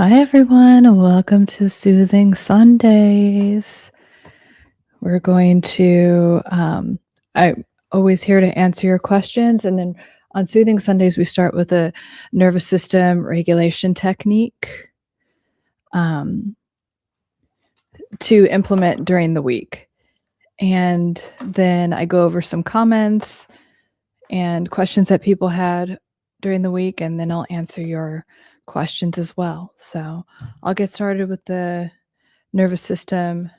Hi, everyone, and welcome to Soothing Sundays. We're going to, I'm always here to answer your questions. And then on Soothing Sundays, we start with a nervous system regulation technique to implement during the week. And then I go over some comments and questions that people had during the week, and then I'll answer your questions as well. So I'll get started with the nervous system,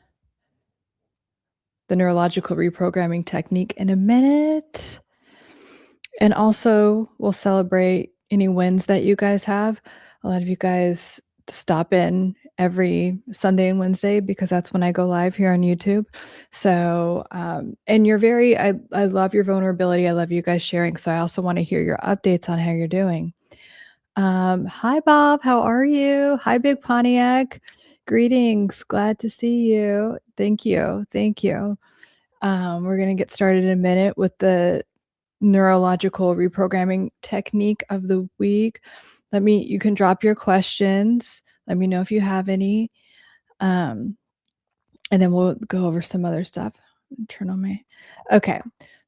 the neurological reprogramming technique in a minute. And also, we'll celebrate any wins that you guys have. A lot of you guys stop in every Sunday and Wednesday because that's when I go live here on YouTube. So, and you're I love your vulnerability. I love you guys sharing. So I also want to hear your updates on how you're doing. Hi, Bob. How are you? Hi, Big Pontiac. Greetings. Glad to see you. Thank you. Thank you. We're going to get started in a minute with the neurological reprogramming technique of the week. You can drop your questions. Let me know if you have any. And then we'll go over some other stuff. Turn on my, okay.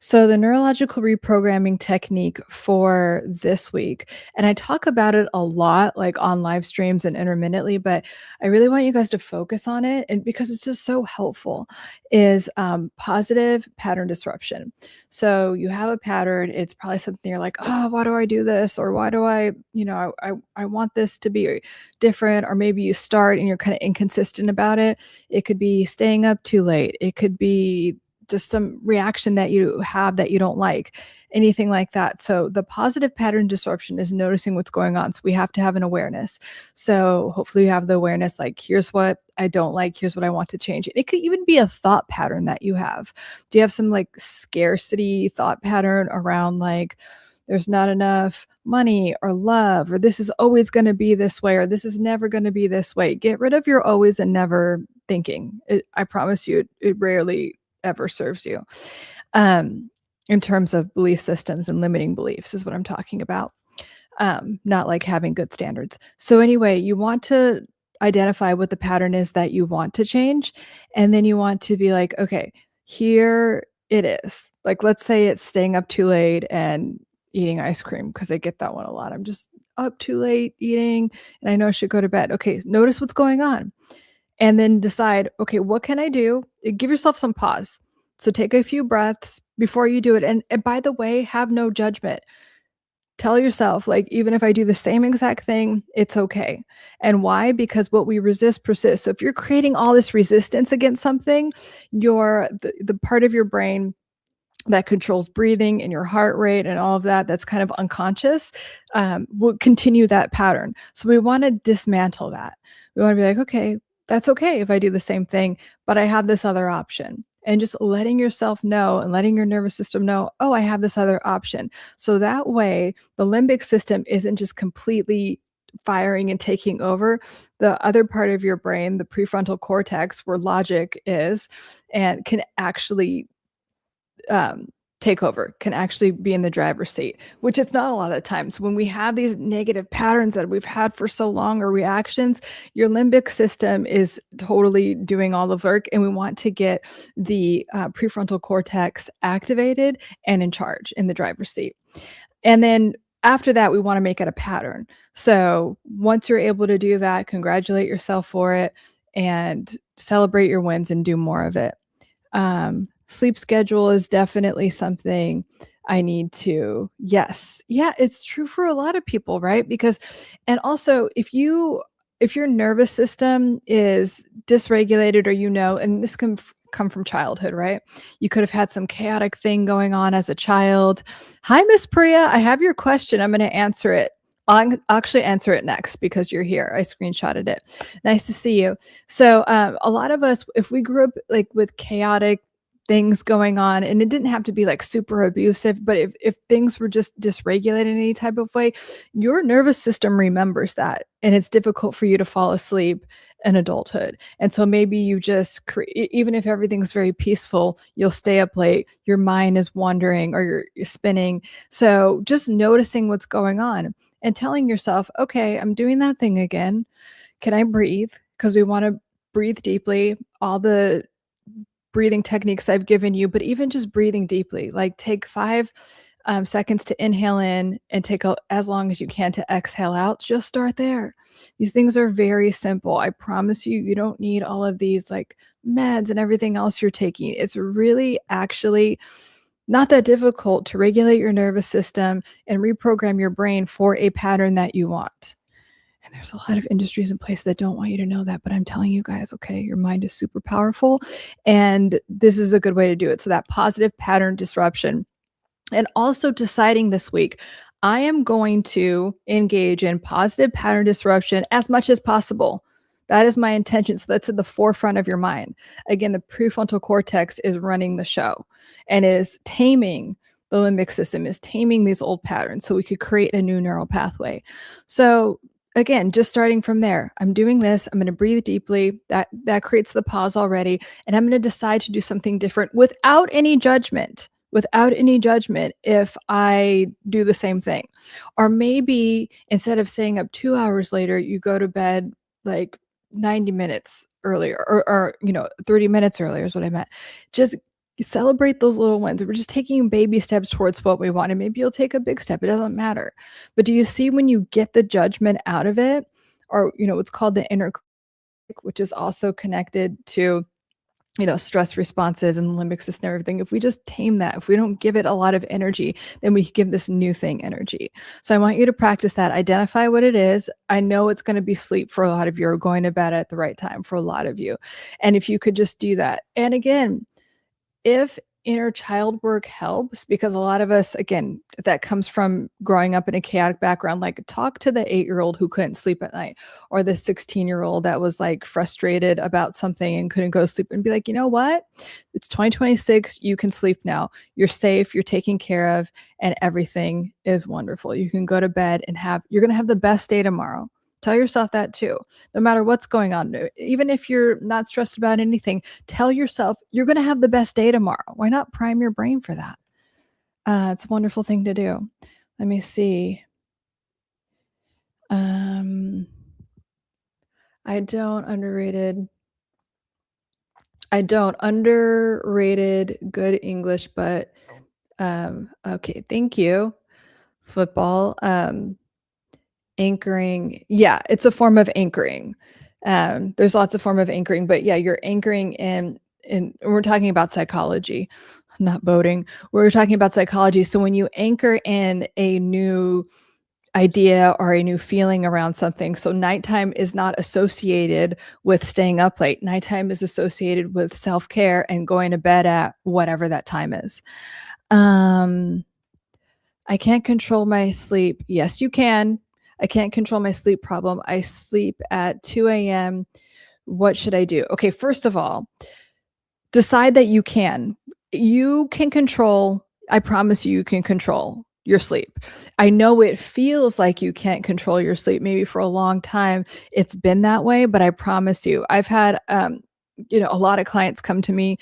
So the neurological reprogramming technique for this week, and I talk about it a lot, like on live streams and intermittently, but I really want you guys to focus on it, and because it's just so helpful, is positive pattern disruption. So you have a pattern, it's probably something you're like, oh, why do I do this? Or why do I want this to be different? Or maybe you start and you're kind of inconsistent about it. It could be staying up too late. It could be just some reaction that you have that you don't like, anything like that. So the positive pattern disruption is noticing what's going on. So we have to have an awareness. So hopefully you have the awareness, like, here's what I don't like, here's what I want to change. It could even be a thought pattern that you have. Do you have some like scarcity thought pattern around like, there's not enough money or love, or this is always going to be this way, or this is never going to be this way? Get rid of your always and never thinking. I promise you, it rarely ever serves you. In terms of belief systems and limiting beliefs is what I'm talking about. Not like having good standards. So anyway, you want to identify what the pattern is that you want to change. And then you want to be like, okay, here it is. Like, let's say it's staying up too late and eating ice cream, because I get that one a lot. I'm just up too late eating and I know I should go to bed. Okay, notice what's going on. And then decide, okay, what can I do? Give yourself some pause. So take a few breaths before you do it. And by the way, have no judgment. Tell yourself, like, even if I do the same exact thing, it's okay. And why? Because what we resist persists. So if you're creating all this resistance against something, the part of your brain that controls breathing and your heart rate and all of that, that's kind of unconscious, will continue that pattern. So we want to dismantle that. We want to be like, okay, that's okay if I do the same thing, but I have this other option. And just letting yourself know and letting your nervous system know, oh, I have this other option. So that way, the limbic system isn't just completely firing and taking over. The other part of your brain, the prefrontal cortex, where logic is, and can actually take over, can actually be in the driver's seat, which it's not a lot of times. When we have these negative patterns that we've had for so long, or reactions, your limbic system is totally doing all the work, and we want to get the prefrontal cortex activated and in charge, in the driver's seat. And then after that, we want to make it a pattern. So once you're able to do that, congratulate yourself for it and celebrate your wins and do more of it. Sleep schedule is definitely something I need to, yes. Yeah, it's true for a lot of people, right? Because, and also if your nervous system is dysregulated, or, and this can come from childhood, right? You could have had some chaotic thing going on as a child. Hi, Miss Priya. I have your question. I'm going to answer it. I'll actually answer it next because you're here. I screenshotted it. Nice to see you. So a lot of us, if we grew up like with chaotic things going on, and it didn't have to be like super abusive, but if things were just dysregulated in any type of way, your nervous system remembers that, and it's difficult for you to fall asleep in adulthood. And so maybe you just even if everything's very peaceful, you'll stay up late, your mind is wandering, or you're spinning. So just noticing what's going on and telling yourself, okay, I'm doing that thing again. can I breathe? Because we want to breathe deeply. All the breathing techniques I've given you, but even just breathing deeply, like take 5 seconds to inhale in and take as long as you can to exhale out. Just start there. These things are very simple. I promise you, you don't need all of these like meds and everything else you're taking. It's really actually not that difficult to regulate your nervous system and reprogram your brain for a pattern that you want. And there's a lot of industries in place that don't want you to know that, but I'm telling you guys, okay, your mind is super powerful, and this is a good way to do it. So that positive pattern disruption. And also deciding this week, I am going to engage in positive pattern disruption as much as possible. That is my intention. So that's at the forefront of your mind. Again, the prefrontal cortex is running the show and is taming the limbic system, is taming these old patterns so we could create a new neural pathway. So again, just starting from there, I'm doing this. I'm going to breathe deeply. That creates the pause already. And I'm going to decide to do something different without any judgment. If I do the same thing. Or maybe instead of staying up 2 hours later, you go to bed like 90 minutes earlier or 30 minutes earlier is what I meant. Just celebrate those little wins. We're just taking baby steps towards what we want. And maybe you'll take a big step. It doesn't matter. But do you see when you get the judgment out of it, or, what's called the inner critic, which is also connected to stress responses and the limbic system and everything. If we just tame that, if we don't give it a lot of energy, then we give this new thing energy. So I want you to practice that. Identify what it is. I know it's going to be sleep for a lot of you, or going to bed at the right time for a lot of you. And if you could just do that. And again, if inner child work helps, because a lot of us, again, that comes from growing up in a chaotic background, like talk to the 8-year-old who couldn't sleep at night, or the 16-year-old that was like frustrated about something and couldn't go to sleep, and be like, you know what? It's 2026. You can sleep now. You're safe. You're taken care of, and everything is wonderful. You can go to bed and you're going to have the best day tomorrow. Tell yourself that too. No matter what's going on, even if you're not stressed about anything, tell yourself you're going to have the best day tomorrow. Why not prime your brain for that? It's a wonderful thing to do. Let me see. I don't underrated good English, but okay, thank you. Football. Anchoring. Yeah, it's a form of anchoring. There's lots of form of anchoring, but yeah, you're anchoring in we're talking about psychology, not boating. We're talking about psychology. So when you anchor in a new idea or a new feeling around something, so nighttime is not associated with staying up late. Nighttime is associated with self-care and going to bed at whatever that time is. I can't control my sleep. Yes, you can. I can't control my sleep problem. I sleep at 2 a.m. What should I do? Okay, first of all, decide that you can. You can control, I promise you can control your sleep. I know it feels like you can't control your sleep. Maybe for a long time it's been that way, but I promise you, I've had a lot of clients come to me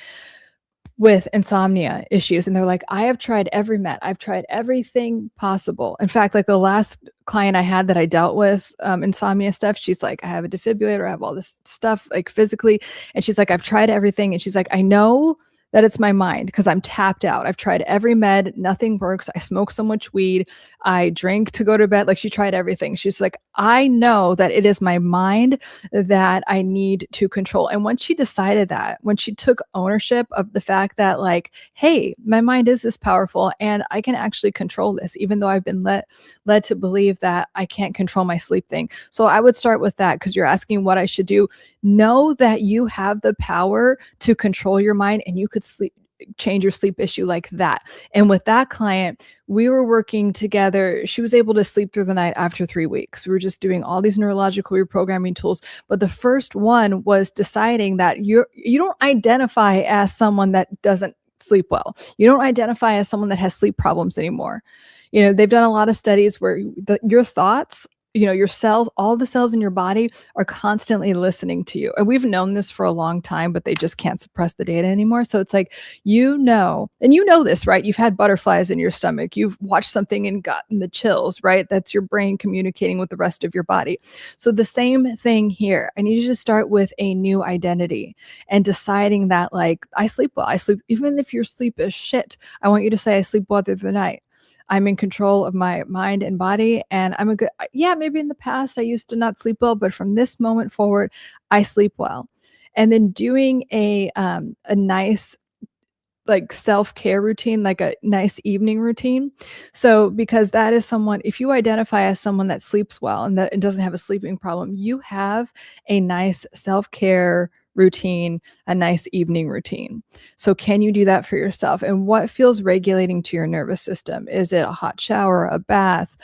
with insomnia issues, and they're like, I have tried every med. I've tried everything possible. In fact, like the last client I had that I dealt with insomnia stuff, she's like, I have a defibrillator, I have all this stuff like physically. And she's like, I've tried everything. And she's like, I know that it's my mind because I'm tapped out. I've tried every med, nothing works. I smoke so much weed. I drink to go to bed. Like she tried everything. She's like, I know that it is my mind that I need to control. And once she decided that, when she took ownership of the fact that like, hey, my mind is this powerful and I can actually control this, even though I've been led to believe that I can't control my sleep thing. So I would start with that because you're asking what I should do. Know that you have the power to control your mind, and you could change your sleep issue like that. And with that client, we were working together. She was able to sleep through the night after 3 weeks. We were just doing all these neurological reprogramming tools. But the first one was deciding that you don't identify as someone that doesn't sleep well. You don't identify as someone that has sleep problems anymore. They've done a lot of studies where your thoughts your cells, all the cells in your body are constantly listening to you. And we've known this for a long time, but they just can't suppress the data anymore. So it's like, and this, right? You've had butterflies in your stomach. You've watched something and gotten the chills, right? That's your brain communicating with the rest of your body. So the same thing here. I need you to start with a new identity and deciding that, like, I sleep well. I sleep, even if your sleep is shit, I want you to say, I sleep well through the night. I'm in control of my mind and body, and maybe in the past I used to not sleep well, but from this moment forward, I sleep well. And then doing a nice, like, self-care routine, like a nice evening routine. So, because that is someone, if you identify as someone that sleeps well and that doesn't have a sleeping problem, you have a nice self-care routine, a nice evening routine. So can you do that for yourself? And what feels regulating to your nervous system? Is it a hot shower, a bath,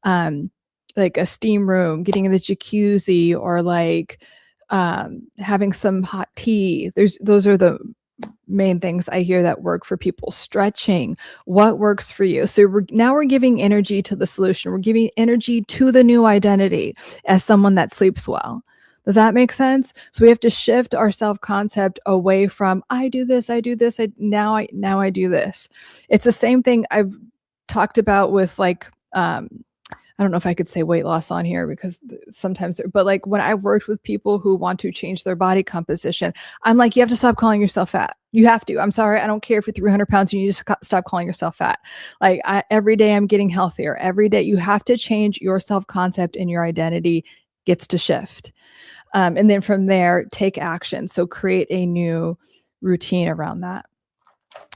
like a steam room, getting in the jacuzzi, or like having some hot tea? Those are the main things I hear that work for people. Stretching, what works for you? So now we're giving energy to the solution. We're giving energy to the new identity as someone that sleeps well. Does that make sense? So we have to shift our self-concept away from, I do this, now I do this. It's the same thing I've talked about with, like, I don't know if I could say weight loss on here, because sometimes, but like when I've worked with people who want to change their body composition, I'm like, you have to stop calling yourself fat. You have to. I'm sorry. I don't care if you're 300 pounds. You need to stop calling yourself fat. Like, every day I'm getting healthier. Every day you have to change your self-concept, and your identity gets to shift. And then from there, take action. So create a new routine around that.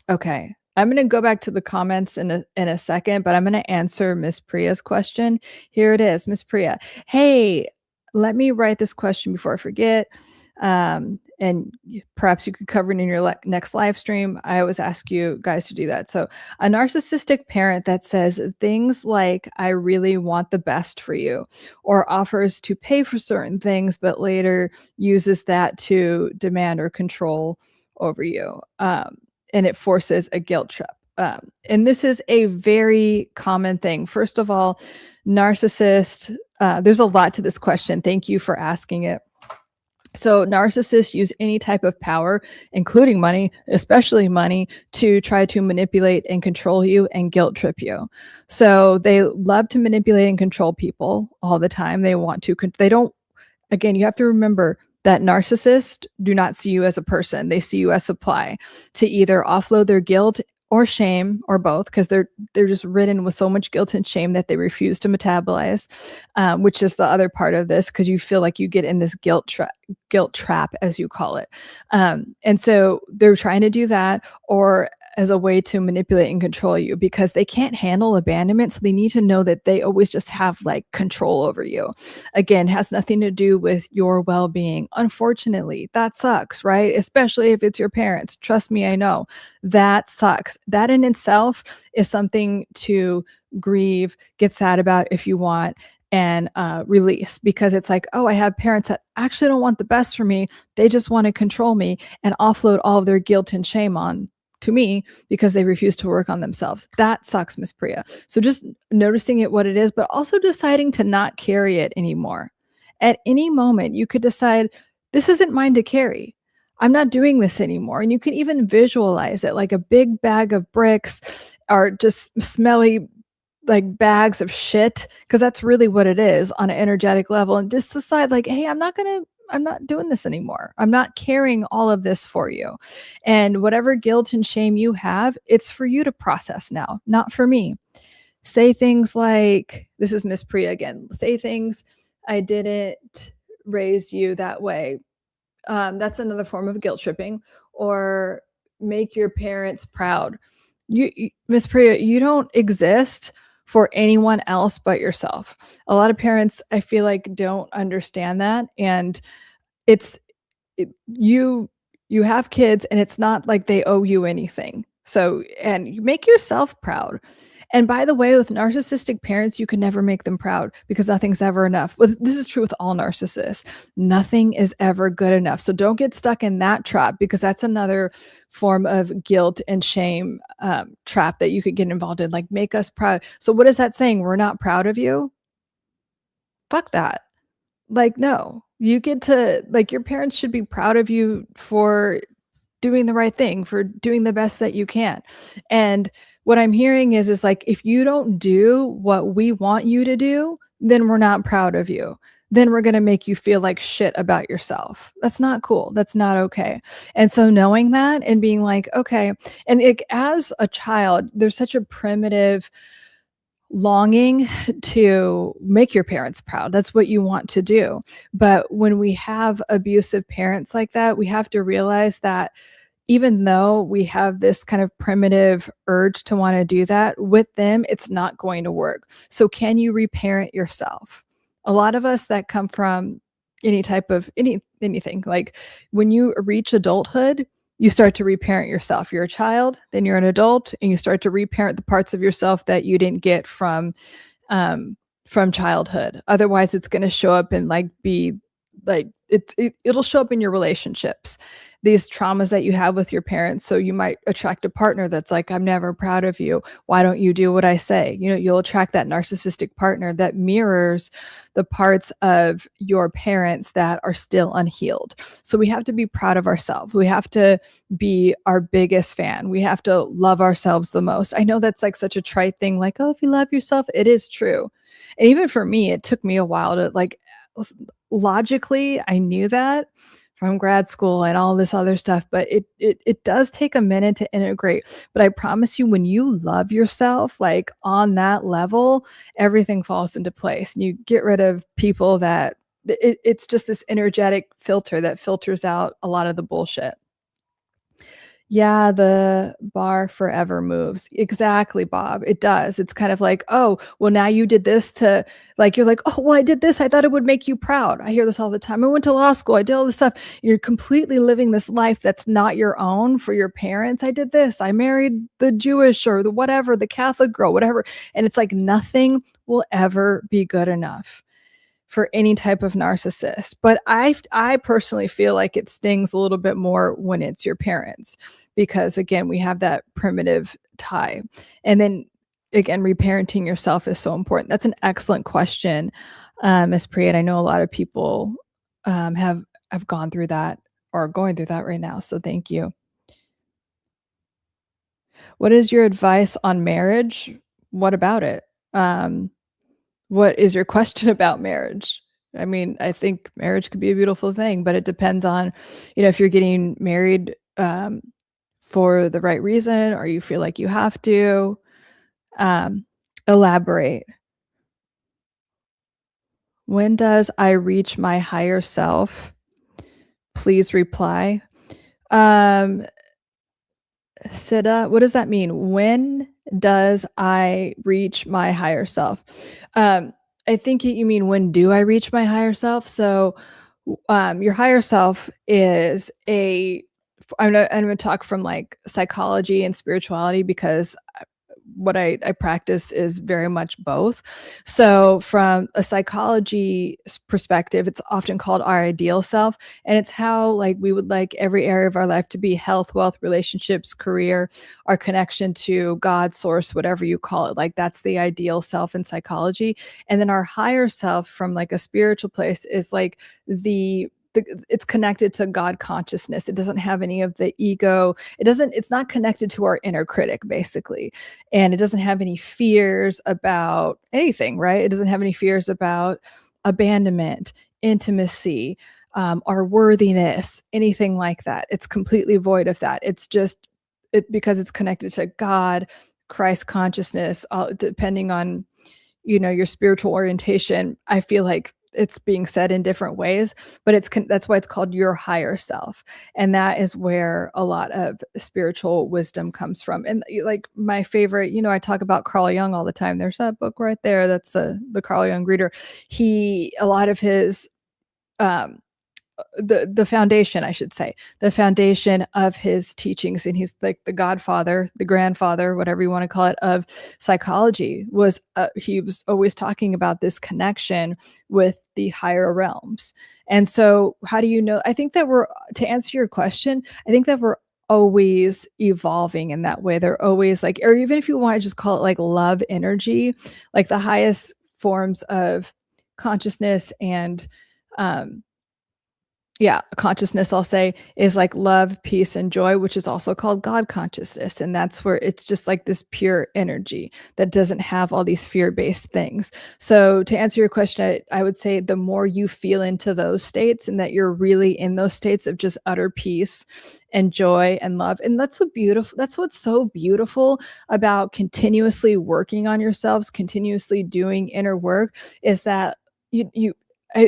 Okay. I'm going to go back to the comments in a second, but I'm going to answer Miss Priya's question. Here it is, Miss Priya. Hey, let me write this question before I forget. And perhaps you could cover it in your next live stream. I always ask you guys to do that. So, a narcissistic parent that says things like, I really want the best for you, or offers to pay for certain things, but later uses that to demand or control over you. And it forces a guilt trap. And this is a very common thing. First of all, narcissist, there's a lot to this question. Thank you for asking it. So narcissists use any type of power, including money, especially money, to try to manipulate and control you and guilt trip you. So they love to manipulate and control people all the time. They want to, again, you have to remember that narcissists do not see you as a person. They see you as supply to either offload their guilt or shame, or both, because they're just ridden with so much guilt and shame that they refuse to metabolize, which is the other part of this, because you feel like you get in this guilt trap, as you call it. And so they're trying to do that, or as a way to manipulate and control you, because they can't handle abandonment. So they need to know that they always just have, like, control over you. Again, has nothing to do with your well-being. Unfortunately, that sucks, right? Especially if it's your parents. Trust me, I know that sucks. That in itself is something to grieve, get sad about if you want, and release, because it's like, oh, I have parents that actually don't want the best for me. They just want to control me and offload all of their guilt and shame on to me because they refuse to work on themselves. That sucks, Miss Priya. So just noticing it what it is, but also deciding to not carry it anymore. At any moment, you could decide, this isn't mine to carry. I'm not doing this anymore. And you can even visualize it like a big bag of bricks, or just smelly, like, bags of shit, because that's really what it is on an energetic level. And just decide, like, hey, I'm not doing this anymore. I'm not carrying all of this for you. And whatever guilt and shame you have, it's for you to process now, not for me. Say things like, this is Miss Priya again. Say things, I didn't raise you that way. That's another form of guilt tripping. Or make your parents proud. Miss Priya, you don't exist for anyone else but yourself. A lot of parents, I feel like, don't understand that. And you have kids, and it's not like they owe you anything. So, and you make yourself proud. And by the way, with narcissistic parents, you can never make them proud, because nothing's ever enough. Well, this is true with all narcissists. Nothing is ever good enough. So don't get stuck in that trap, because that's another form of guilt and shame trap that you could get involved in. Like, make us proud. So what is that saying? We're not proud of you? Fuck that. Like, no, you get to, like, your parents should be proud of you for doing the right thing, for doing the best that you can. And what I'm hearing is like, if you don't do what we want you to do, then we're not proud of you. Then we're going to make you feel like shit about yourself. That's not cool. That's not okay. And so knowing that and being like, okay, and as a child, there's such a primitive longing to make your parents proud. That's what you want to do. But when we have abusive parents like that, we have to realize that even though we have this kind of primitive urge to want to do that with them, it's not going to work. So can you reparent yourself? A lot of us that come from any type of anything, like when you reach adulthood, you start to reparent yourself. You're a child, then you're an adult, and you start to reparent the parts of yourself that you didn't get from childhood. Otherwise, it's going to show up and like be like it'll show up in your relationships, these traumas that you have with your parents. So you might attract a partner that's like, I'm never proud of you. Why don't you do what I say? You know, you'll attract that narcissistic partner that mirrors the parts of your parents that are still unhealed. So we have to be proud of ourselves. We have to be our biggest fan. We have to love ourselves the most. I know that's like such a trite thing, like, oh, if you love yourself, it is true. And even for me, it took me a while to like, logically, I knew that from grad school and all this other stuff, but it does take a minute to integrate. But I promise you, when you love yourself, like on that level, everything falls into place. And you get rid of people that it's just this energetic filter that filters out a lot of the bullshit. Yeah, the bar forever moves. Exactly, Bob. It does. It's kind of like, oh, well, now you did this to, like, you're like, oh, well, I did this. I thought it would make you proud. I hear this all the time. I went to law school. I did all this stuff. You're completely living this life that's not your own for your parents. I did this. I married the Jewish or the whatever, the Catholic girl, whatever. And it's like nothing will ever be good enough for any type of narcissist. But I personally feel like it stings a little bit more when it's your parents, because again, we have that primitive tie. And then again, reparenting yourself is so important. That's an excellent question, Ms. Priya. And I know a lot of people have gone through that or are going through that right now. So thank you. What is your advice on marriage? What about it? What is your question about marriage? I mean, I think marriage could be a beautiful thing, but it depends on, if you're getting married for the right reason, or you feel like you have to. Elaborate. When does I reach my higher self? Please reply. Siddha, what does that mean? When does I reach my higher self? I think you mean, when do I reach my higher self? So your higher self is I'm going to talk from like psychology and spirituality, because what I practice is very much both. So from a psychology perspective, it's often called our ideal self. And it's how like we would like every area of our life to be: health, wealth, relationships, career, our connection to God, source, whatever you call it. Like that's the ideal self in psychology. And then our higher self from like a spiritual place is like it's connected to God consciousness. It doesn't have any of the ego. It's not connected to our inner critic, basically. And it doesn't have any fears about anything, right? It doesn't have any fears about abandonment, intimacy, our worthiness, anything like that. It's completely void of that. It's just because it's connected to God, Christ consciousness, depending on, your spiritual orientation. I feel like it's being said in different ways, but that's why it's called your higher self. And that is where a lot of spiritual wisdom comes from. And like my favorite, I talk about Carl Jung all the time. There's that book right there. That's the Carl Jung reader. A lot of his, the foundation, I should say, the foundation of his teachings, and he's like the godfather, the grandfather, whatever you want to call it, of psychology, was he was always talking about this connection with the higher realms. And so how do you know? I think that to answer your question, I think that we're always evolving in that way. They're always like, or even if you want to just call it like love energy, like the highest forms of consciousness and consciousness, I'll say, is like love, peace, and joy, which is also called God consciousness. And that's where it's just like this pure energy that doesn't have all these fear-based things. So to answer your question, I would say the more you feel into those states and that you're really in those states of just utter peace and joy and love. And that's what's so beautiful about continuously working on yourselves, continuously doing inner work, is that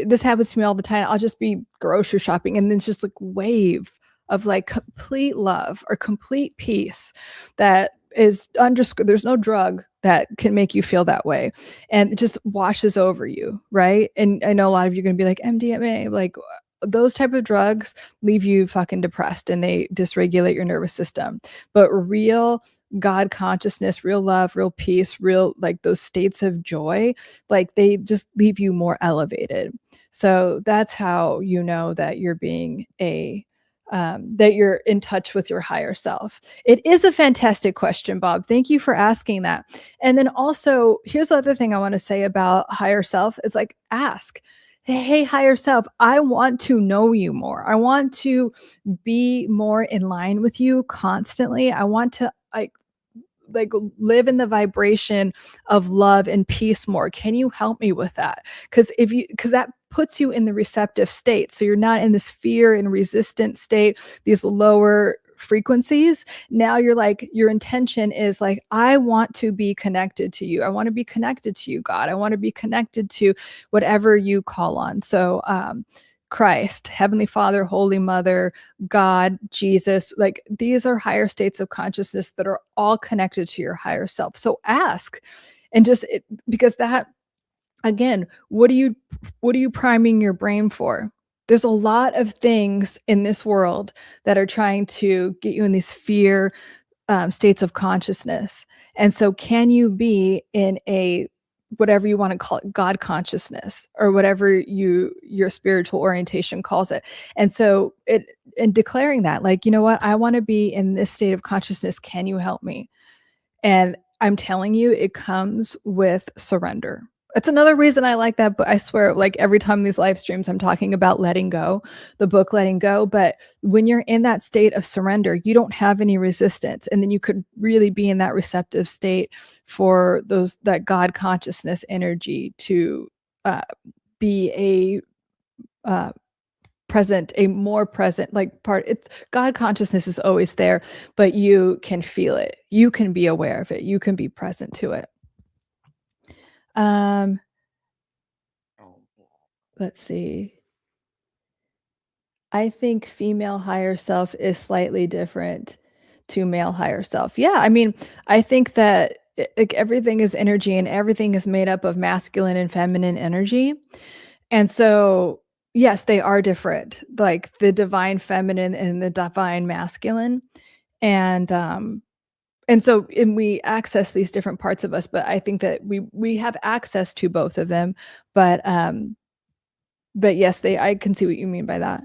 this happens to me all the time. I'll just be grocery shopping and then it's just like wave of like complete love or complete peace that is underscored. There's no drug that can make you feel that way. And it just washes over you, right? And I know a lot of you are going to be like, MDMA, like those type of drugs leave you fucking depressed and they dysregulate your nervous system. But real God consciousness, real love, real peace, real like those states of joy, like they just leave you more elevated. So that's how you know that you're being that you're in touch with your higher self. It is a fantastic question, Bob. Thank you for asking that. And then also, here's the other thing I want to say about higher self is like ask. Hey, higher self, I want to know you more. I want to be more in line with you constantly. I want to like live in the vibration of love and peace more. Can you help me with that? Because that puts you in the receptive state. So you're not in this fear and resistant state, these lower frequencies. Now you're like, your intention is like, I want to be connected to you. I want to be connected to you, God. I want to be connected to whatever you call on. So, Christ, Heavenly Father, Holy Mother, God, Jesus, like these are higher states of consciousness that are all connected to your higher self. So ask, and because that, again, what are you priming your brain for? There's a lot of things in this world that are trying to get you in these fear states of consciousness. And so can you be in a whatever you want to call it, God consciousness, or whatever your spiritual orientation calls it. And so in declaring that, like, you know what, I want to be in this state of consciousness. Can you help me? And I'm telling you, it comes with surrender. It's another reason I like that, but I swear, like every time in these live streams, I'm talking about letting go, the book Letting Go. But when you're in that state of surrender, you don't have any resistance. And then you could really be in that receptive state for that God consciousness energy to be a more present, like part. It's God consciousness is always there, but you can feel it. You can be aware of it. You can be present to it. Let's see. I think female higher self is slightly different to male higher self. Yeah, I mean, I think that like everything is energy and everything is made up of masculine and feminine energy. And so, yes, they are different, like the divine feminine and the divine masculine. And so we access these different parts of us, but I think that we have access to both of them. But yes, I can see what you mean by that.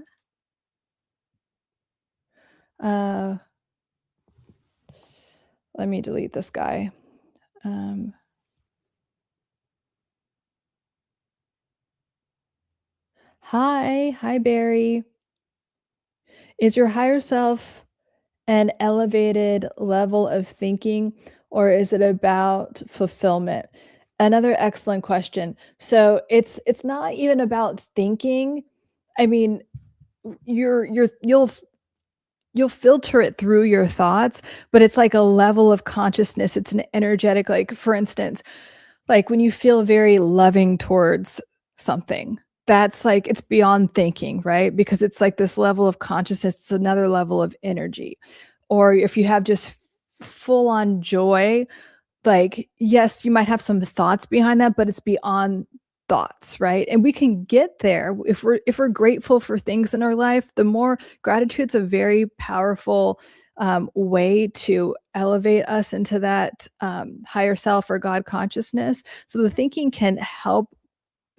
Let me delete this guy. Hi, Barry. Is your higher self an elevated level of thinking, or is it about fulfillment? Another excellent question. So it's not even about thinking. I mean, you'll filter it through your thoughts, but it's like a level of consciousness. It's an energetic, like for instance, like when you feel very loving towards something, that's like, it's beyond thinking, right? Because it's like this level of consciousness, it's another level of energy. Or if you have just full on joy, like, yes, you might have some thoughts behind that, but it's beyond thoughts, right? And we can get there if we're grateful for things in our life. The more gratitude's a very powerful way to elevate us into that higher self or God consciousness. So the thinking can help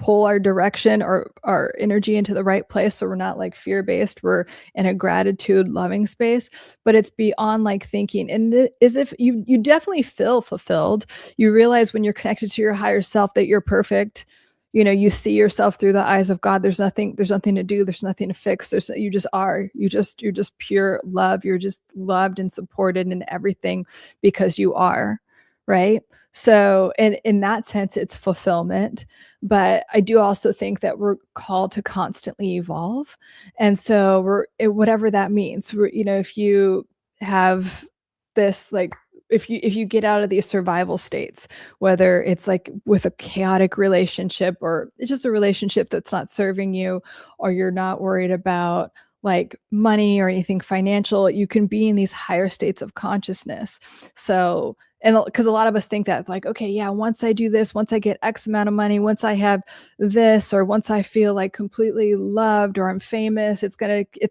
pull our direction or our energy into the right place, so we're not like fear-based, we're in a gratitude loving space. But it's beyond like thinking, and it is, if you definitely feel fulfilled. You realize when you're connected to your higher self that you're perfect, You see yourself through the eyes of God. There's nothing to do. There's nothing to fix. You just are. You're just pure love. You're just loved and supported in everything because you are, right? So in that sense, it's fulfillment. But I do also think that we're called to constantly evolve. And so whatever that means, if you have this, like, if you get out of these survival states, whether it's like with a chaotic relationship or it's just a relationship that's not serving you, or you're not worried about like money or anything financial, you can be in these higher states of consciousness. So, and because a lot of us think that, like, okay, yeah, once I do this, once I get X amount of money, once I have this, or once I feel like completely loved or I'm famous, it's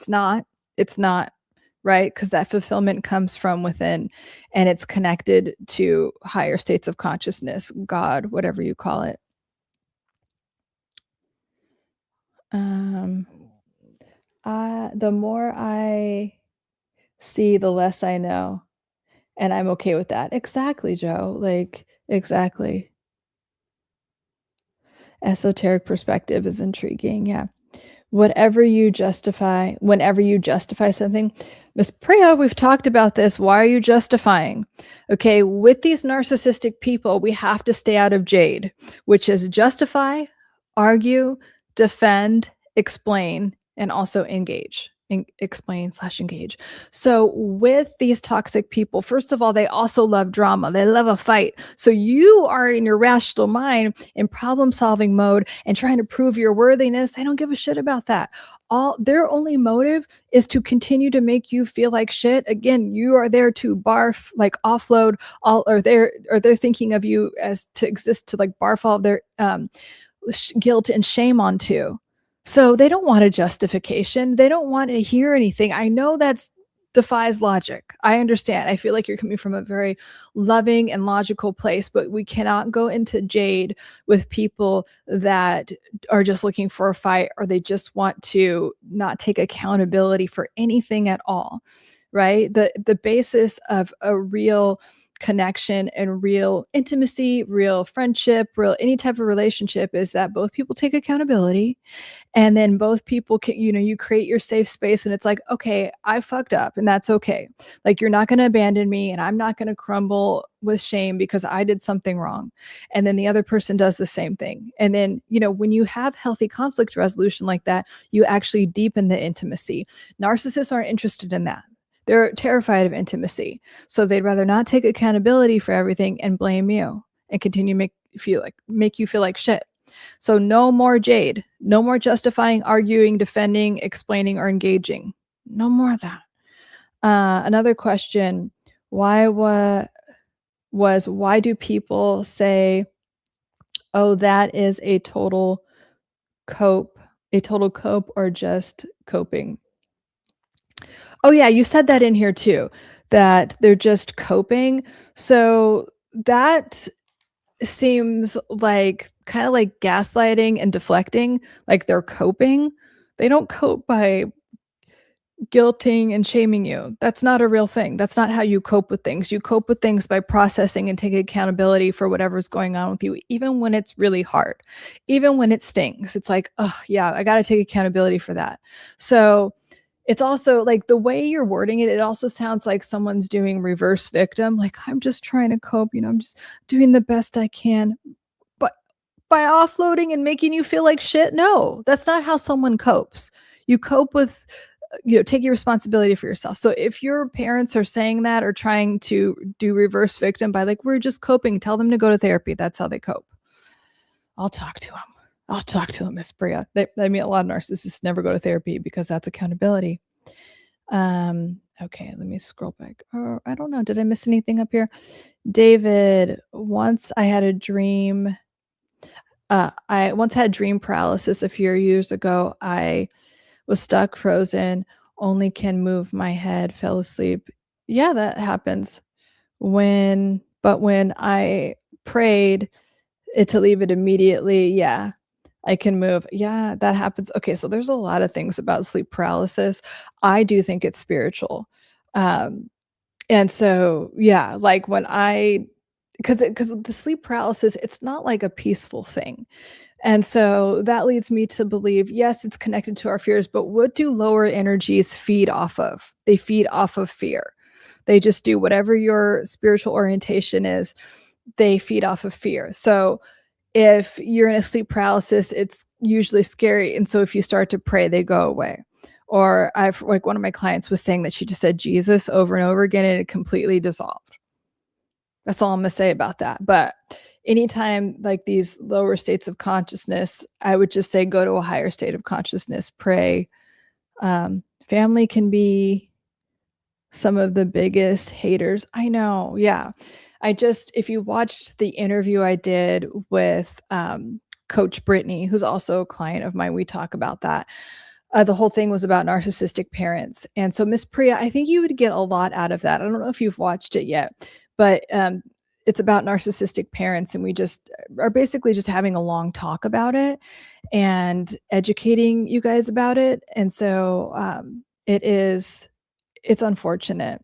not, right? Because that fulfillment comes from within, and it's connected to higher states of consciousness, God, whatever you call it. The more I see, the less I know, and I'm okay with that. Exactly, Joe. Like, exactly. Esoteric perspective is intriguing. Yeah. Whenever you justify something, Miss Priya, we've talked about this. Why are you justifying? Okay, with these narcissistic people, we have to stay out of JADE, which is justify, argue, defend, explain, and also engage. Explain/engage. So with these toxic people, first of all, they also love drama. They love a fight. So you are in your rational mind in problem-solving mode and trying to prove your worthiness. They don't give a shit about that. Their only motive is to continue to make you feel like shit. Again, you are there to barf, like offload all, or they're thinking of you as to exist to like barf all their guilt and shame onto. So they don't want a justification. They don't want to hear anything. I know that's defies logic. I understand. I feel like you're coming from a very loving and logical place, but we cannot go into JADE with people that are just looking for a fight, or they just want to not take accountability for anything at all, right? The basis of a real connection and real intimacy, real friendship, real any type of relationship is that both people take accountability, and then both people can, you create your safe space when it's like, okay, I fucked up and that's okay. Like, you're not going to abandon me and I'm not going to crumble with shame because I did something wrong. And then the other person does the same thing. And then, when you have healthy conflict resolution like that, you actually deepen the intimacy. Narcissists aren't interested in that. They're terrified of intimacy. So they'd rather not take accountability for everything and blame you and continue make you feel like shit. So no more JADE, no more justifying, arguing, defending, explaining, or engaging. No more of that. Another question: why do people say, "Oh, that is a total cope, or just coping"? Oh yeah, you said that in here too, that they're just coping. So that seems like kind of like gaslighting and deflecting, like they're coping. They don't cope by guilting and shaming you. That's not a real thing. That's not how you cope with things. You cope with things by processing and taking accountability for whatever's going on with you, even when it's really hard, even when it stings. It's like, oh, yeah, I got to take accountability for that. So it's also like the way you're wording it, it also sounds like someone's doing reverse victim. Like, I'm just trying to cope, I'm just doing the best I can. But by offloading and making you feel like shit, no, that's not how someone copes. You cope with, taking responsibility for yourself. So if your parents are saying that or trying to do reverse victim by like, we're just coping, tell them to go to therapy. That's how they cope. I'll talk to him, Miss Priya. I mean, a lot of narcissists never go to therapy because that's accountability. Okay, let me scroll back. Oh, I don't know. Did I miss anything up here? David, once I had a dream. I once had dream paralysis a few years ago. I was stuck, frozen, only can move my head, fell asleep. Yeah, that happens. But when I prayed it to leave it immediately, yeah, I can move. Yeah, that happens. Okay, so there's a lot of things about sleep paralysis. I do think it's spiritual. And so, yeah, like when because the sleep paralysis, it's not like a peaceful thing. And so that leads me to believe, yes, it's connected to our fears, but what do lower energies feed off of? They feed off of fear. They just do whatever your spiritual orientation is, they feed off of fear. So if you're in a sleep paralysis, it's usually scary. And so if you start to pray, they go away. Or I've like one of my clients was saying that she just said Jesus over and over again and it completely dissolved. That's all I'm gonna say about that. But anytime like these lower states of consciousness, I would just say go to a higher state of consciousness, pray. Family can be some of the biggest haters. I know. Yeah. If you watched the interview I did with Coach Brittany, who's also a client of mine, we talk about that. The whole thing was about narcissistic parents. And so, Miss Priya, I think you would get a lot out of that. I don't know if you've watched it yet, but it's about narcissistic parents. And we just are basically just having a long talk about it and educating you guys about it. And so it's unfortunate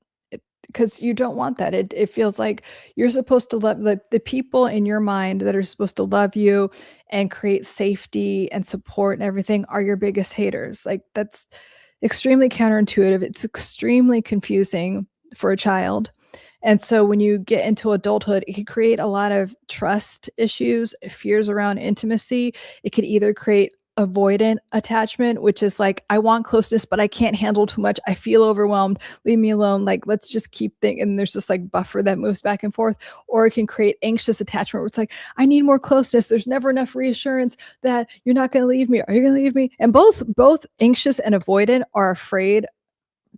because you don't want that. It feels like you're supposed to love the people in your mind that are supposed to love you and create safety and support and everything are your biggest haters. Like that's extremely counterintuitive. It's extremely confusing for a child. And so when you get into adulthood, it can create a lot of trust issues, fears around intimacy. It could either create avoidant attachment, which is like, I want closeness, but I can't handle too much. I feel overwhelmed. Leave me alone. Like, let's just keep things. And there's this like buffer that moves back and forth. Or it can create anxious attachment where it's like, I need more closeness. There's never enough reassurance that you're not going to leave me. Are you going to leave me? And both anxious and avoidant are afraid,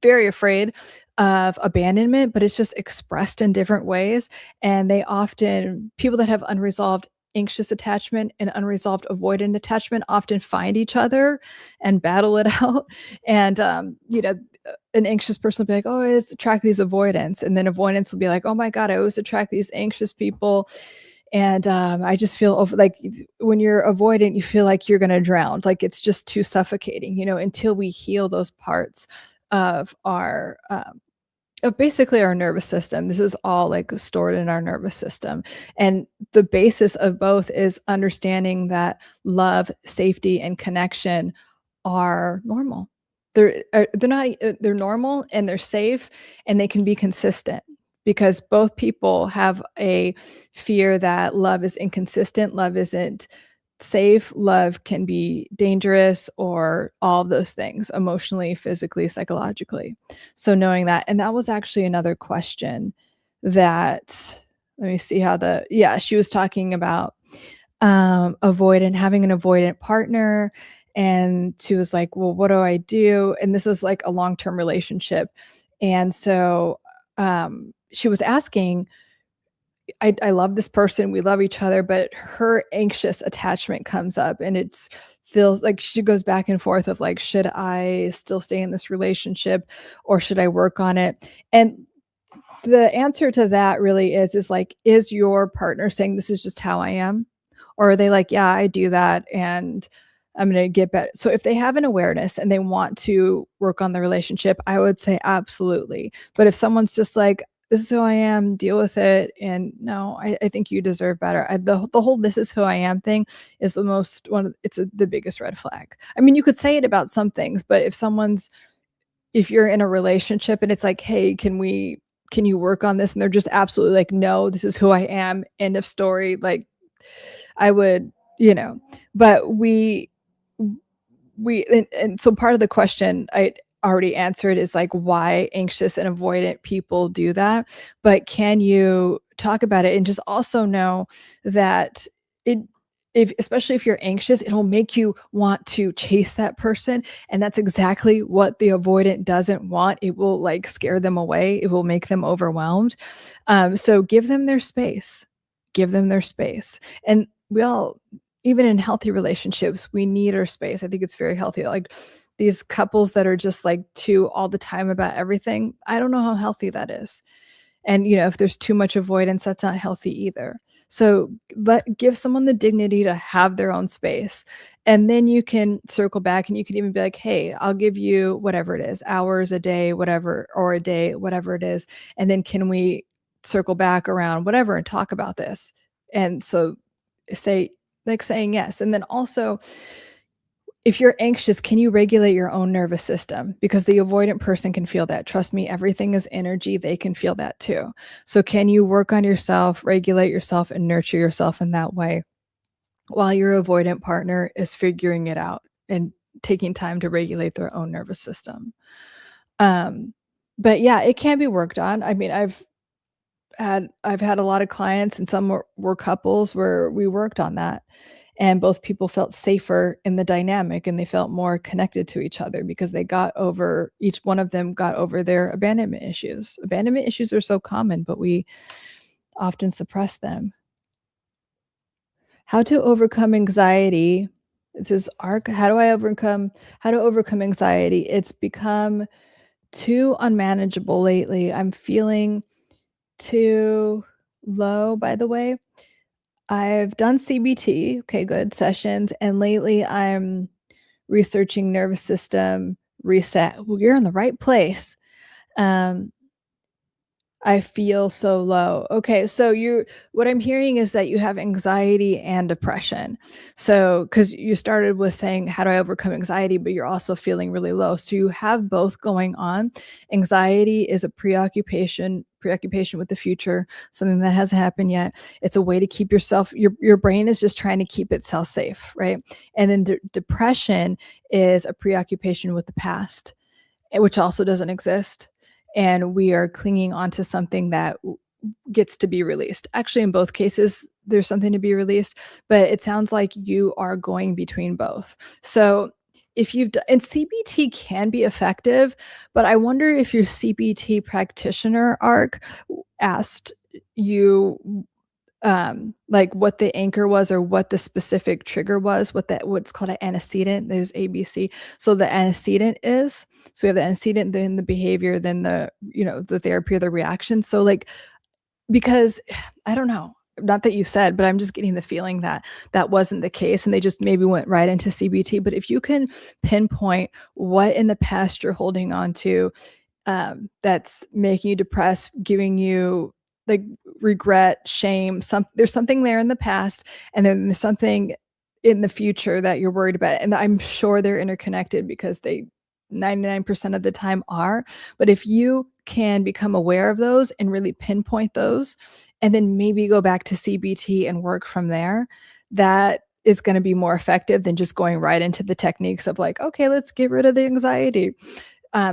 very afraid of abandonment, but it's just expressed in different ways. And people that have unresolved anxious attachment and unresolved avoidant attachment often find each other and battle it out. And, an anxious person will be like, oh, I always attract these avoidants. And then avoidance will be like, oh my God, I always attract these anxious people. And I just feel like when you're avoidant, you feel like you're going to drown. Like it's just too suffocating, until we heal those parts of our of basically our nervous system. This is all like stored in our nervous system. And the basis of both is understanding that love, safety, and connection are normal. They're normal and they're safe and they can be consistent because both people have a fear that love is inconsistent, love isn't safe, love can be dangerous, or all those things emotionally, physically, psychologically. So knowing that, and that was actually another question that, let me see how she was talking about having an avoidant partner. And she was like, well, what do I do? And this is like a long-term relationship. And so she was asking, I love this person, we love each other, but her anxious attachment comes up and it feels like she goes back and forth of like, should I still stay in this relationship or should I work on it? And the answer to that really is like, is your partner saying this is just how I am? Or are they like, yeah, I do that and I'm going to get better. So if they have an awareness and they want to work on the relationship, I would say absolutely. But if someone's just like, this is who I am, deal with it. And no, I think you deserve better. The whole this is who I am thing is the biggest red flag. I mean, you could say it about some things, but if you're in a relationship and it's like, hey, can you work on this? And they're just absolutely like, no, this is who I am. End of story. Like I would, but and so part of the question I already answered is like why anxious and avoidant people do that. But can you talk about it and just also know that especially if you're anxious, it'll make you want to chase that person. And that's exactly what the avoidant doesn't want. It will like scare them away. It will make them overwhelmed. So give them their space. Give them their space. And even in healthy relationships, we need our space. I think it's very healthy. Like these couples that are just like all the time about everything, I don't know how healthy that is. And, if there's too much avoidance, that's not healthy either. So give someone the dignity to have their own space. And then you can circle back and you can even be like, hey, I'll give you whatever it is, hours a day, whatever, or a day, whatever it is. And then can we circle back around whatever and talk about this? And so say, like saying yes. And then also, if you're anxious, can you regulate your own nervous system? Because the avoidant person can feel that. Trust me, everything is energy. They can feel that too. So can you work on yourself, regulate yourself, and nurture yourself in that way while your avoidant partner is figuring it out and taking time to regulate their own nervous system? But yeah, it can be worked on. I mean, I've had a lot of clients, and some were couples where we worked on that, and both people felt safer in the dynamic, and they felt more connected to each other because each one of them got over their abandonment issues. Abandonment issues are so common, but we often suppress them. How to overcome anxiety. This is ARC. How to overcome anxiety? It's become too unmanageable lately. I'm feeling too low, by the way. I've done CBT, okay, good sessions, and lately I'm researching nervous system reset. Well, you're in the right place. Um, I feel so low. Okay, so what I'm hearing is that you have anxiety and depression. So, because you started with saying, how do I overcome anxiety? But you're also feeling really low. So you have both going on. Anxiety is a preoccupation with the future, something that hasn't happened yet. It's a way to keep your brain is just trying to keep itself safe, right? And then depression is a preoccupation with the past, which also doesn't exist. And we are clinging onto something that gets to be released. Actually, in both cases, there's something to be released, but it sounds like you are going between both. So if and CBT can be effective, but I wonder if your CBT practitioner arc asked you like what the anchor was or what the specific trigger was, what's called an antecedent. There's ABC. So the antecedent is, so we have the antecedent, then the behavior, then the therapy or the reaction. So like, because I don't know, not that you said, but I'm just getting the feeling that that wasn't the case and they just maybe went right into CBT. But if you can pinpoint what in the past you're holding on to, that's making you depressed, giving you like regret, shame, there's something there in the past, and then there's something in the future that you're worried about. And I'm sure they're interconnected because they 99% of the time are. But if you can become aware of those and really pinpoint those, and then maybe go back to CBT and work from there, that is going to be more effective than just going right into the techniques of like, okay, let's get rid of the anxiety.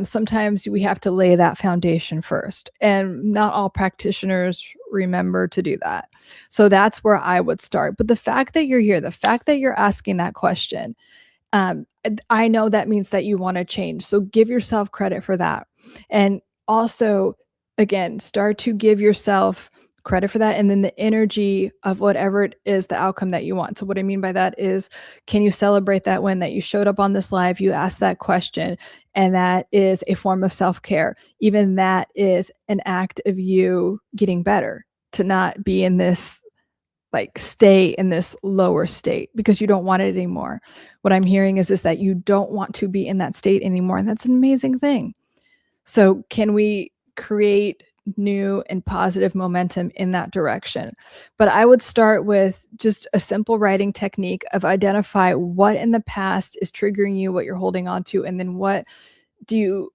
Sometimes we have to lay that foundation first, and not all practitioners remember to do that. So that's where I would start. But the fact that you're here, the fact that you're asking that question, I know that means that you want to change. So give yourself credit for that. And also, again, start to give yourself credit for that, and then the energy of whatever it is, the outcome that you want. So what I mean by that is, can you celebrate that when that you showed up on this live, you asked that question, and that is a form of self-care. Even that is an act of you getting better, to not be in this, like stay in this lower state because you don't want it anymore. What I'm hearing is that you don't want to be in that state anymore, and that's an amazing thing. So can we create new and positive momentum in that direction? But I would start with just a simple writing technique of identify what in the past is triggering you, what you're holding on to, and then what you're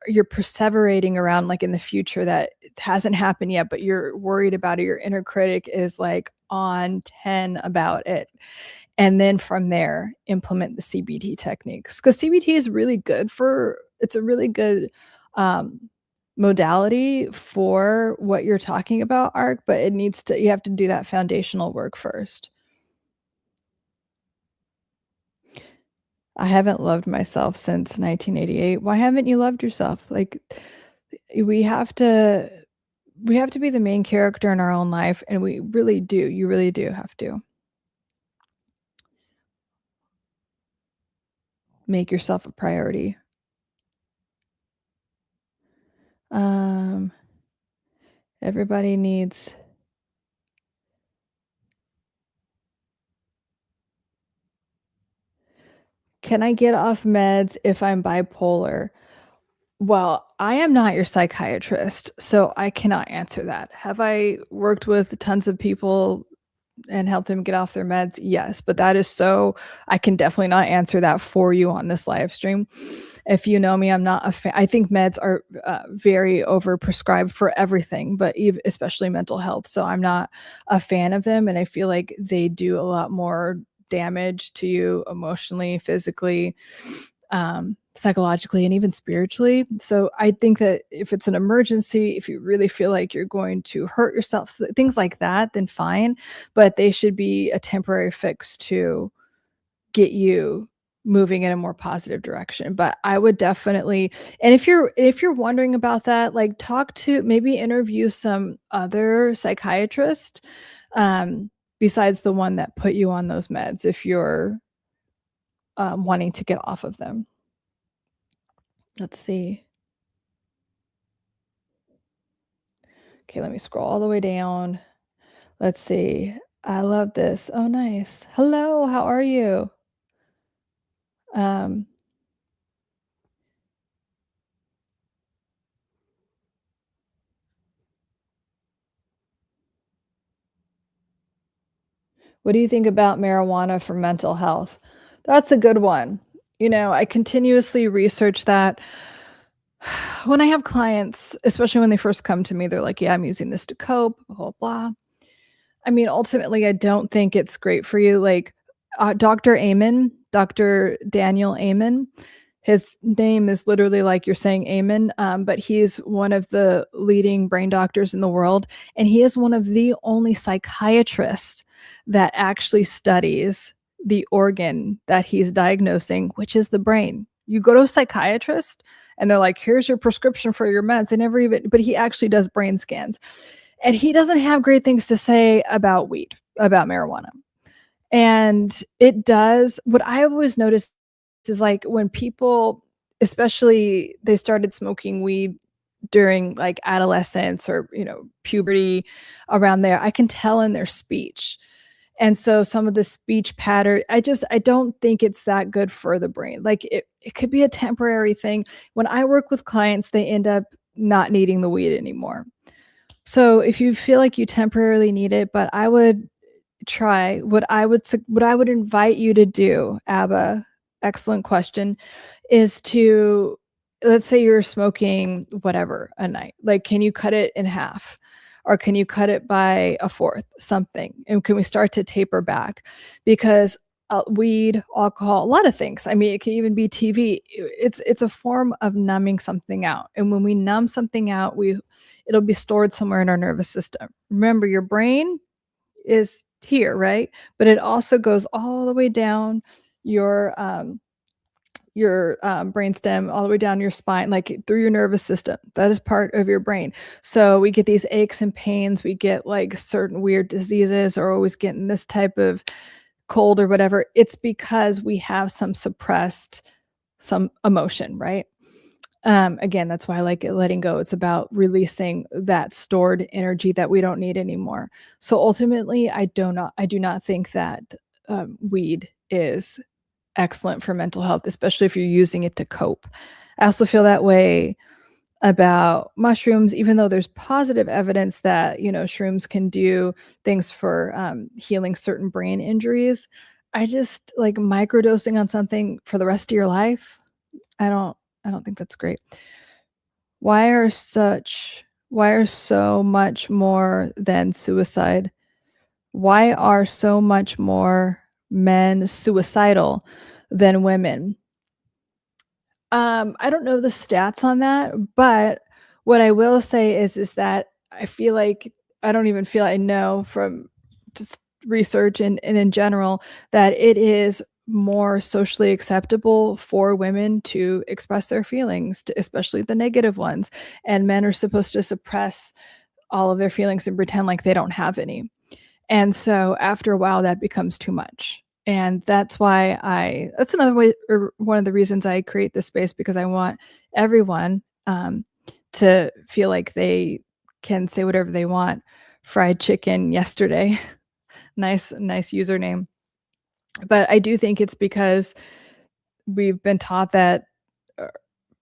perseverating around, like in the future that hasn't happened yet, but you're worried about it. Your inner critic is like on 10 about it. And then from there, implement the CBT techniques, because CBT is really good it's a really good modality for what you're talking about, ARC, but you have to do that foundational work first. I haven't loved myself since 1988. Why haven't you loved yourself? Like, we have to be the main character in our own life, and we really do. You really do have to make yourself a priority. Everybody needs. Can I get off meds if I'm bipolar? Well, I am not your psychiatrist, so I cannot answer that. Have I worked with tons of people and help them get off their meds? Yes, but that is so, I can definitely not answer that for you on this live stream. If you know me, I'm not a fan. I think meds are very overprescribed for everything, but especially mental health. So I'm not a fan of them. And I feel like they do a lot more damage to you emotionally, physically, psychologically, and even spiritually. So I think that if it's an emergency, if you really feel like you're going to hurt yourself, things like that, then fine. But they should be a temporary fix to get you moving in a more positive direction. But I would definitely, and if you're wondering about that, like talk to, maybe interview some other psychiatrist besides the one that put you on those meds if you're wanting to get off of them. Let's see. Okay, let me scroll all the way down. Let's see. I love this. Oh, nice. Hello, how are you? What do you think about marijuana for mental health? That's a good one. You know, I continuously research that. When I have clients, especially when they first come to me, they're like, yeah, I'm using this to cope, blah, blah, blah. I mean, ultimately, I don't think it's great for you. Like Dr. Amen, Dr. Daniel Amen, his name is literally like you're saying amen, but he's one of the leading brain doctors in the world. And he is one of the only psychiatrists that actually studies the organ that he's diagnosing, which is the brain. You go to a psychiatrist and they're like, here's your prescription for your meds. They never even, but he actually does brain scans. And he doesn't have great things to say about weed, about marijuana. And it does, what I always noticed is like when people, especially they started smoking weed during like adolescence or, you know, puberty around there, I can tell in their speech. And so some of the speech pattern, I don't think it's that good for the brain. Like it could be a temporary thing. When I work with clients, they end up not needing the weed anymore. So if you feel like you temporarily need it, but I would try what I would invite you to do, Abba, excellent question, is to, let's say you're smoking whatever a night. Like, can you cut it in half? Or can you cut it by a fourth, something? And can we start to taper back? Because weed, alcohol, a lot of things. I mean, it can even be TV. It's a form of numbing something out. And when we numb something out, it'll be stored somewhere in our nervous system. Remember, your brain is here, right? But it also goes all the way down your brainstem, all the way down your spine, like through your nervous system. That is part of your brain. So we get these aches and pains. We get like certain weird diseases, or always getting this type of cold or whatever. It's because we have some suppressed some emotion, right? Again, that's why I like it, letting go. It's about releasing that stored energy that we don't need anymore. So ultimately, I do not think that weed is excellent for mental health, especially if you're using it to cope. I also feel that way about mushrooms, even though there's positive evidence that, you know, shrooms can do things for healing certain brain injuries. I just like microdosing on something for the rest of your life. I don't think that's great. Why are so much more than suicide? Why are so much more men suicidal than women? I don't know the stats on that, but what I will say is that I feel like I know from just research and in general that it is more socially acceptable for women to express their feelings, especially the negative ones. And men are supposed to suppress all of their feelings and pretend like they don't have any. And so after a while, that becomes too much. And that's why that's another way, or one of the reasons I create this space, because I want everyone to feel like they can say whatever they want. Fried chicken yesterday. nice username. But I do think it's because we've been taught that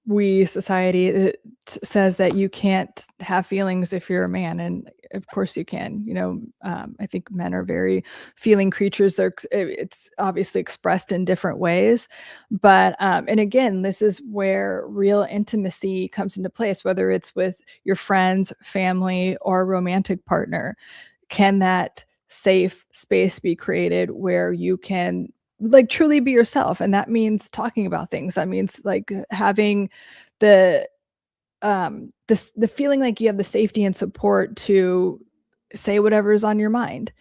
society says that you can't have feelings if you're a man. And of course you can. I think men are very feeling creatures. It's obviously expressed in different ways, but and again, this is where real intimacy comes into place, whether it's with your friends, family, or romantic partner. Can that safe space be created where you can like truly be yourself? And that means talking about things. That means like having the the feeling like you have the safety and support to say whatever is on your mind.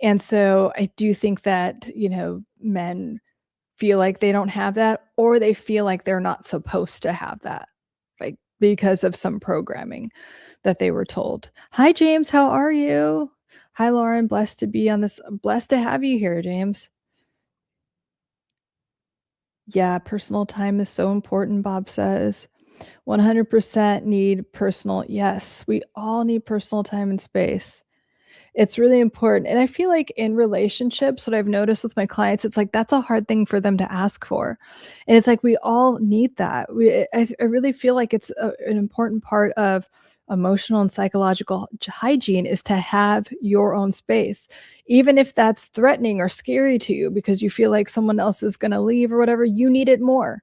And so I do think that, men feel like they don't have that, or they feel like they're not supposed to have that, like because of some programming that they were told. Hi, James. How are you? Hi, Lauren. Blessed to be on this. Blessed to have you here, James. Yeah, personal time is so important, Bob says. 100% need personal. Yes, we all need personal time and space. It's really important. And I feel like in relationships, what I've noticed with my clients, it's like that's a hard thing for them to ask for. And it's like we all need that. I really feel like it's an important part of emotional and psychological hygiene is to have your own space, even if that's threatening or scary to you because you feel like someone else is going to leave or whatever. You need it more.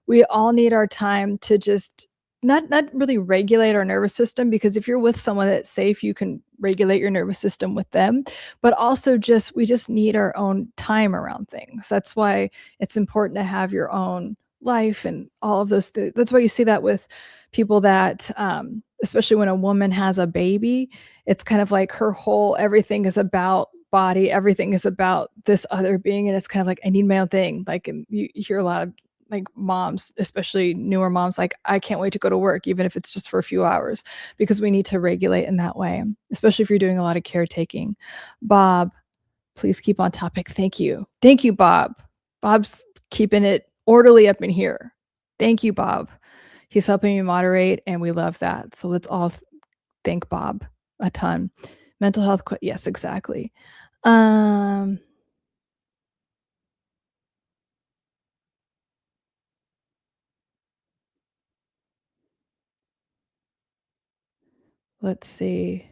We all need our time to just not really regulate our nervous system, because if you're with someone that's safe, you can regulate your nervous system with them, but also we just need our own time around things. That's why it's important to have your own life and all of those things. That's why you see that with people that especially when a woman has a baby, it's kind of like her whole everything is about body, everything is about this other being, and it's kind of like I need my own thing. Like, and you hear a lot of like moms, especially newer moms, like I can't wait to go to work, even if it's just for a few hours, because we need to regulate in that way, especially if you're doing a lot of caretaking. Bob, please keep on topic. Thank you. Thank you, Bob. Bob's keeping it orderly up in here. Thank you, Bob. He's helping me moderate, and we love that. So let's all thank Bob a ton. Mental health, yes, exactly. Let's see.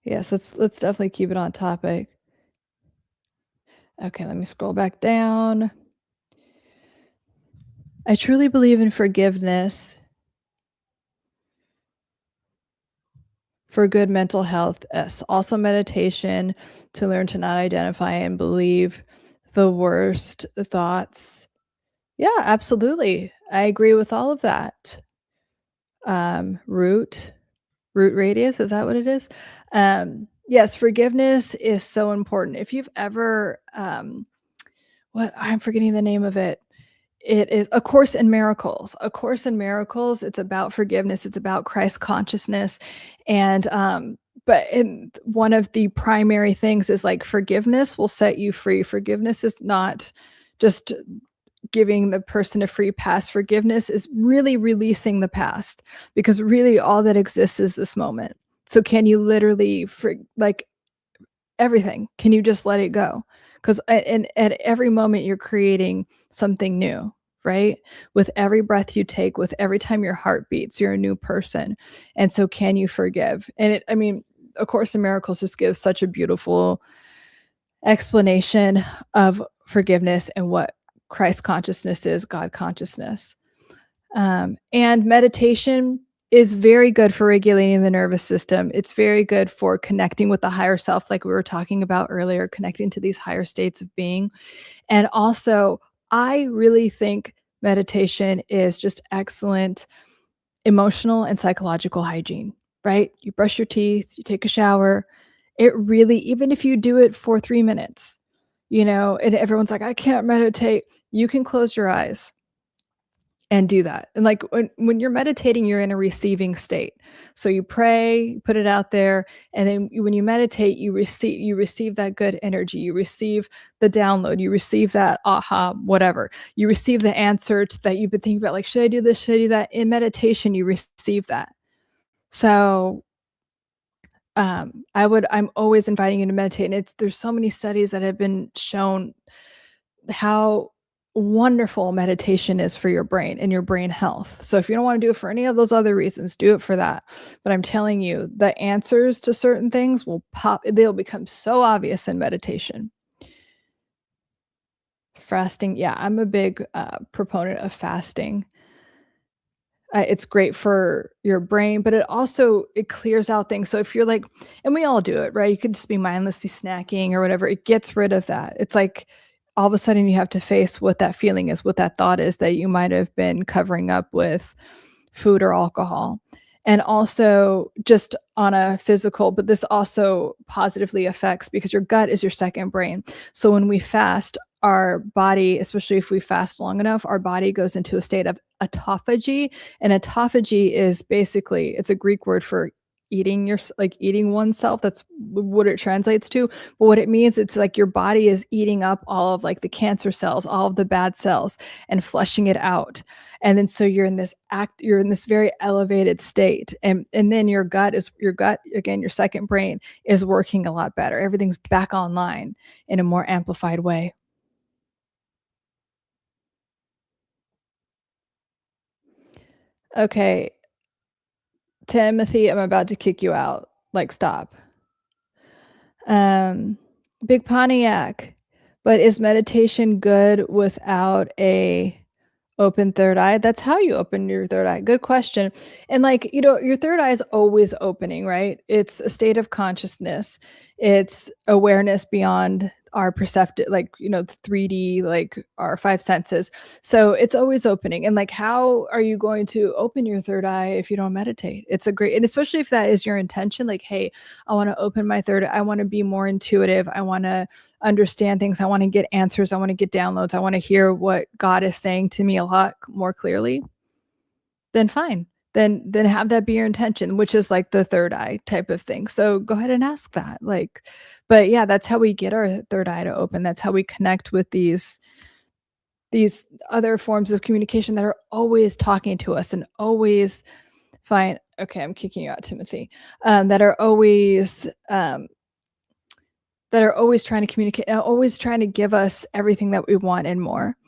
Yes, let's definitely keep it on topic. Okay, let me scroll back down. I truly believe in forgiveness for good mental health. Yes. Also meditation to learn to not identify and believe the worst thoughts. Yeah, absolutely. I agree with all of that. Root radius, is that what it is? Yes, forgiveness is so important. If you've ever what I'm forgetting the name of it. It is A Course in Miracles. A Course in Miracles, it's about forgiveness, it's about Christ consciousness. And but one of the primary things is like forgiveness will set you free. Forgiveness is not just giving the person a free pass. Forgiveness is really releasing the past, because really all that exists is this moment. So can you literally like everything, can you just let it go? Because at every moment you're creating something new, right? With every breath you take, with every time your heart beats, you're a new person. And so can you forgive? And A Course in Miracles just gives such a beautiful explanation of forgiveness and what Christ consciousness is, God consciousness. And meditation is very good for regulating the nervous system. It's very good for connecting with the higher self, like we were talking about earlier, connecting to these higher states of being. And also, I really think meditation is just excellent emotional and psychological hygiene, right? You brush your teeth, you take a shower. It really, even if you do it for 3 minutes, and everyone's like, I can't meditate. You can close your eyes and do that. And like when you're meditating, you're in a receiving state. So you pray, you put it out there, and then when you meditate, you receive that good energy. You receive the download, you receive that aha, whatever. You receive the answer that you've been thinking about, like, should I do this? Should I do that? In meditation, you receive that. So I'm always inviting you to meditate. And there's so many studies that have been shown how wonderful meditation is for your brain and your brain health. So if you don't want to do it for any of those other reasons, do it for that. But I'm telling you, the answers to certain things will pop, they'll become so obvious in meditation. Fasting, yeah, I'm a big proponent of fasting. It's great for your brain, but it clears out things. So if you're like, and we all do it, right? You could just be mindlessly snacking or whatever. It gets rid of that. It's like all of a sudden you have to face what that feeling is, what that thought is that you might have been covering up with food or alcohol. And also just on a physical, but this also positively affects because your gut is your second brain. So when we fast, our body, especially if we fast long enough, our body goes into a state of autophagy. And autophagy is basically, it's a Greek word for eating oneself. That's what it translates to. But what it means, it's like your body is eating up all of like the cancer cells, all of the bad cells, and flushing it out. And then so you're in this very elevated state. And then your gut, again, your second brain is working a lot better. Everything's back online in a more amplified way. Okay, Timothy, I'm about to kick you out. Like, stop. Um, Big Pontiac. But is meditation good without a open third eye? That's how you open your third eye. Good question. And like, your third eye is always opening, right? It's a state of consciousness. It's awareness beyond our perceptive, like, 3D, like our five senses. So it's always opening. And like, how are you going to open your third eye if you don't meditate? It's a great, and especially if that is your intention, like, hey, I want to open my third, I want to be more intuitive. I want to understand things. I want to get answers. I want to get downloads. I want to hear what God is saying to me a lot more clearly. Then fine. Then have that be your intention, which is like the third eye type of thing. So go ahead and ask that. Like, but yeah, that's how we get our third eye to open. That's how we connect with these other forms of communication that are always talking to us and always fine. Okay, I'm kicking you out, Timothy. That are always trying to communicate, always trying to give us everything that we want and more.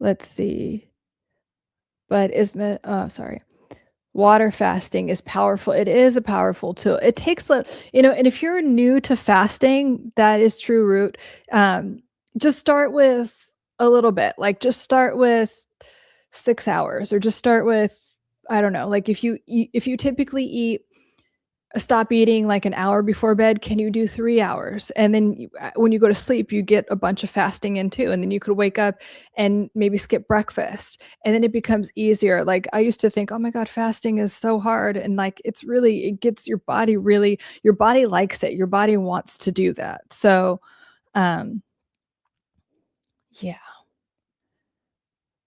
Let's see. But water fasting is powerful. It is a powerful tool. It takes, and if you're new to fasting, that is true root. Just start with a little bit. Like, just start with 6 hours, or just start with, I don't know, like if you typically stop eating like an hour before bed, can you do 3 hours? And then when you go to sleep, you get a bunch of fasting in too. And then you could wake up and maybe skip breakfast. And then it becomes easier. Like, I used to think, oh my God, fasting is so hard. And like, it gets your body likes it. Your body wants to do that. So, yeah,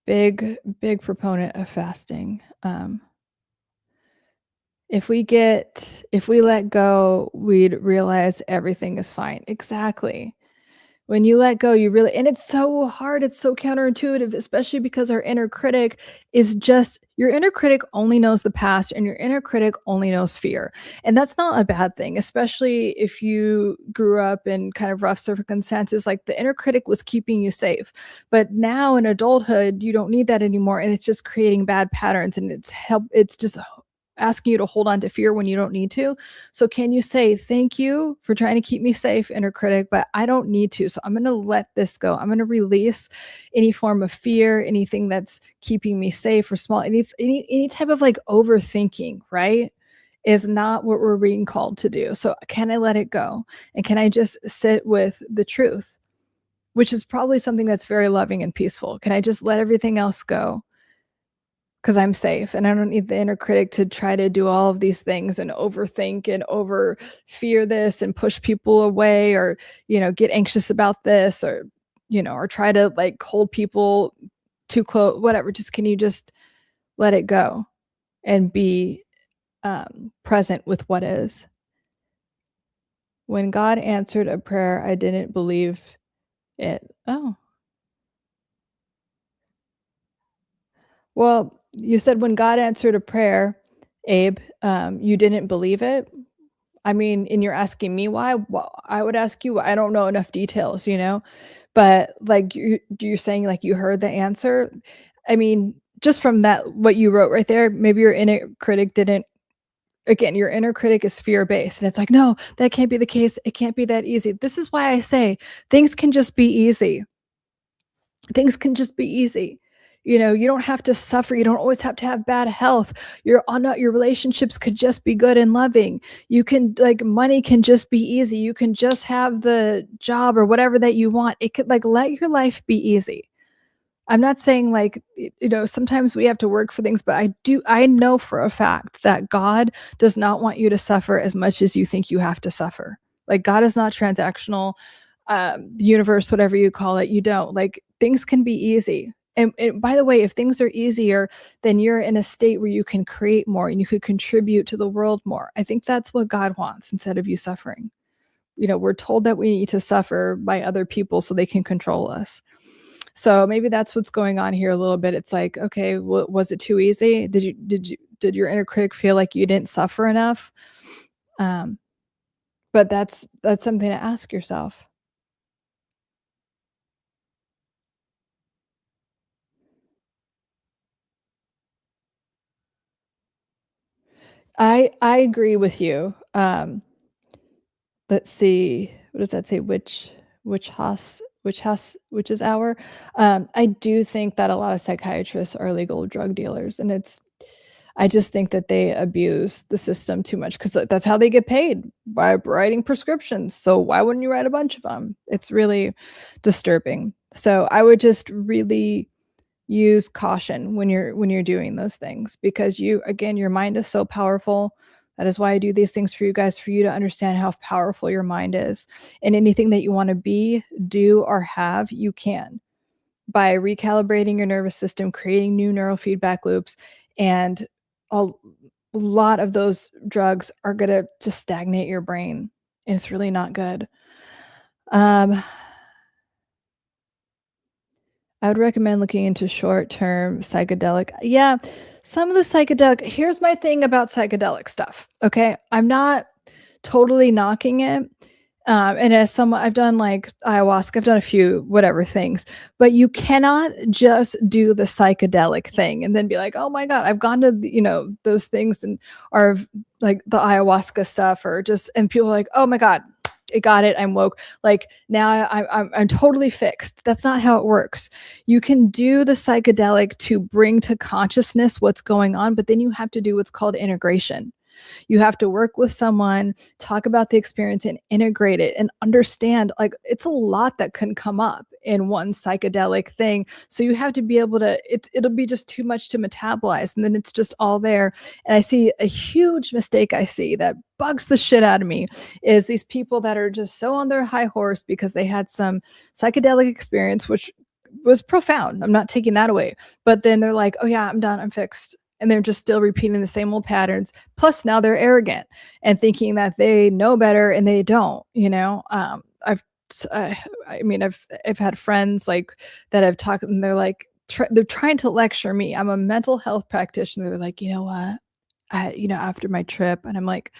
big, big proponent of fasting. If we let go, we'd realize everything is fine. Exactly. When you let go, and it's so hard, it's so counterintuitive, especially because our inner critic your inner critic only knows the past, and your inner critic only knows fear. And that's not a bad thing, especially if you grew up in kind of rough circumstances. Like, the inner critic was keeping you safe. But now in adulthood, you don't need that anymore. And it's just creating bad patterns, and it's just asking you to hold on to fear when you don't need to. So can you say, thank you for trying to keep me safe, inner critic, but I don't need to. So I'm going to let this go. I'm going to release any form of fear, anything that's keeping me safe or small, any type of like overthinking, right? Is not what we're being called to do. So can I let it go? And can I just sit with the truth, which is probably something that's very loving and peaceful? Can I just let everything else go? Because I'm safe, and I don't need the inner critic to try to do all of these things and overthink and over fear this and push people away, or get anxious about this, or or try to like hold people too close, whatever. Just, can you just let it go and be present with what is? When God answered a prayer, I didn't believe it. Oh, well, you said when God answered a prayer, Abe, you didn't believe it. I mean, and you're asking me why? Well, I would ask you, I don't know enough details, but like you're saying, like you heard the answer. I mean, just from that, what you wrote right there, maybe your inner critic didn't. Again, your inner critic is fear based, and it's like, no, that can't be the case. It can't be that easy. This is why I say things can just be easy. Things can just be easy. You don't have to suffer. You don't always have to have bad health. Your relationships could just be good and loving. You can, like, money can just be easy. You can just have the job or whatever that you want. It could, like, let your life be easy. I'm not saying, like, sometimes we have to work for things, but I know for a fact that God does not want you to suffer as much as you think you have to suffer. Like, God is not transactional. The universe, whatever you call it, you don't. Like, things can be easy. And by the way, if things are easier, then you're in a state where you can create more and you could contribute to the world more. I think that's what God wants instead of you suffering. We're told that we need to suffer by other people so they can control us. So maybe that's what's going on here a little bit. It's like, okay, was it too easy? Did your inner critic feel like you didn't suffer enough? But that's something to ask yourself. I agree with you. Let's see. What does that say? Which is our? I do think that a lot of psychiatrists are legal drug dealers, and I just think that they abuse the system too much because that's how they get paid, by writing prescriptions. So why wouldn't you write a bunch of them? It's really disturbing. So I would just really use caution when you're doing those things, because your mind is so powerful. That is why I do these things for you guys, for you to understand how powerful your mind is. And anything that you want to be, do, or have, you can, by recalibrating your nervous system, creating new neural feedback loops. And a lot of those drugs are going to just stagnate your brain. And it's really not good. I would recommend looking into short-term psychedelic. Yeah, some of the psychedelic. Here's my thing about psychedelic stuff. Okay, I'm not totally knocking it. And as someone, I've done like ayahuasca, I've done a few whatever things, but you cannot just do the psychedelic thing and then be like, oh my God, I've gone to, those things and are like the ayahuasca stuff, or just, and people are like, oh my God, I got it. I'm woke. Like, now I'm totally fixed. That's not how it works. You can do the psychedelic to bring to consciousness what's going on, but then you have to do what's called integration. You have to work with someone, talk about the experience, and integrate it and understand, like, it's a lot that can come up in one psychedelic thing. So you have to be able to, it'll be just too much to metabolize, and then it's just all there. And I see a huge mistake I see that bugs the shit out of me is these people that are just so on their high horse because they had some psychedelic experience, which was profound. I'm not taking that away. But then they're like, oh yeah, I'm done. I'm fixed. And they're just still repeating the same old patterns. Plus now they're arrogant and thinking that they know better, and they don't, I've had friends like that I've talked, and they're like, they're trying to lecture me. I'm a mental health practitioner. They're like, you know what? After my trip, and I'm like,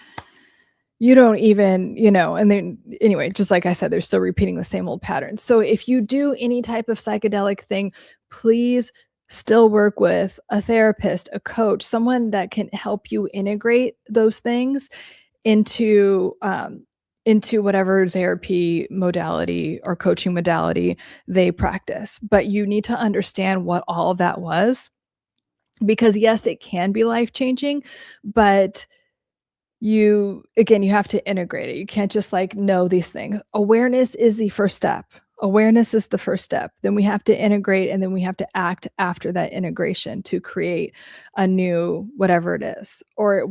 you don't even, and then anyway, just like I said, they're still repeating the same old patterns. So if you do any type of psychedelic thing, please still work with a therapist, a coach, someone that can help you integrate those things into whatever therapy modality or coaching modality they practice. But you need to understand what all of that was, because yes, it can be life-changing, but you have to integrate it. You can't just like know these things. Awareness is the first step. Awareness is the first step. Then we have to integrate, and then we have to act after that integration to create a new whatever it is. Or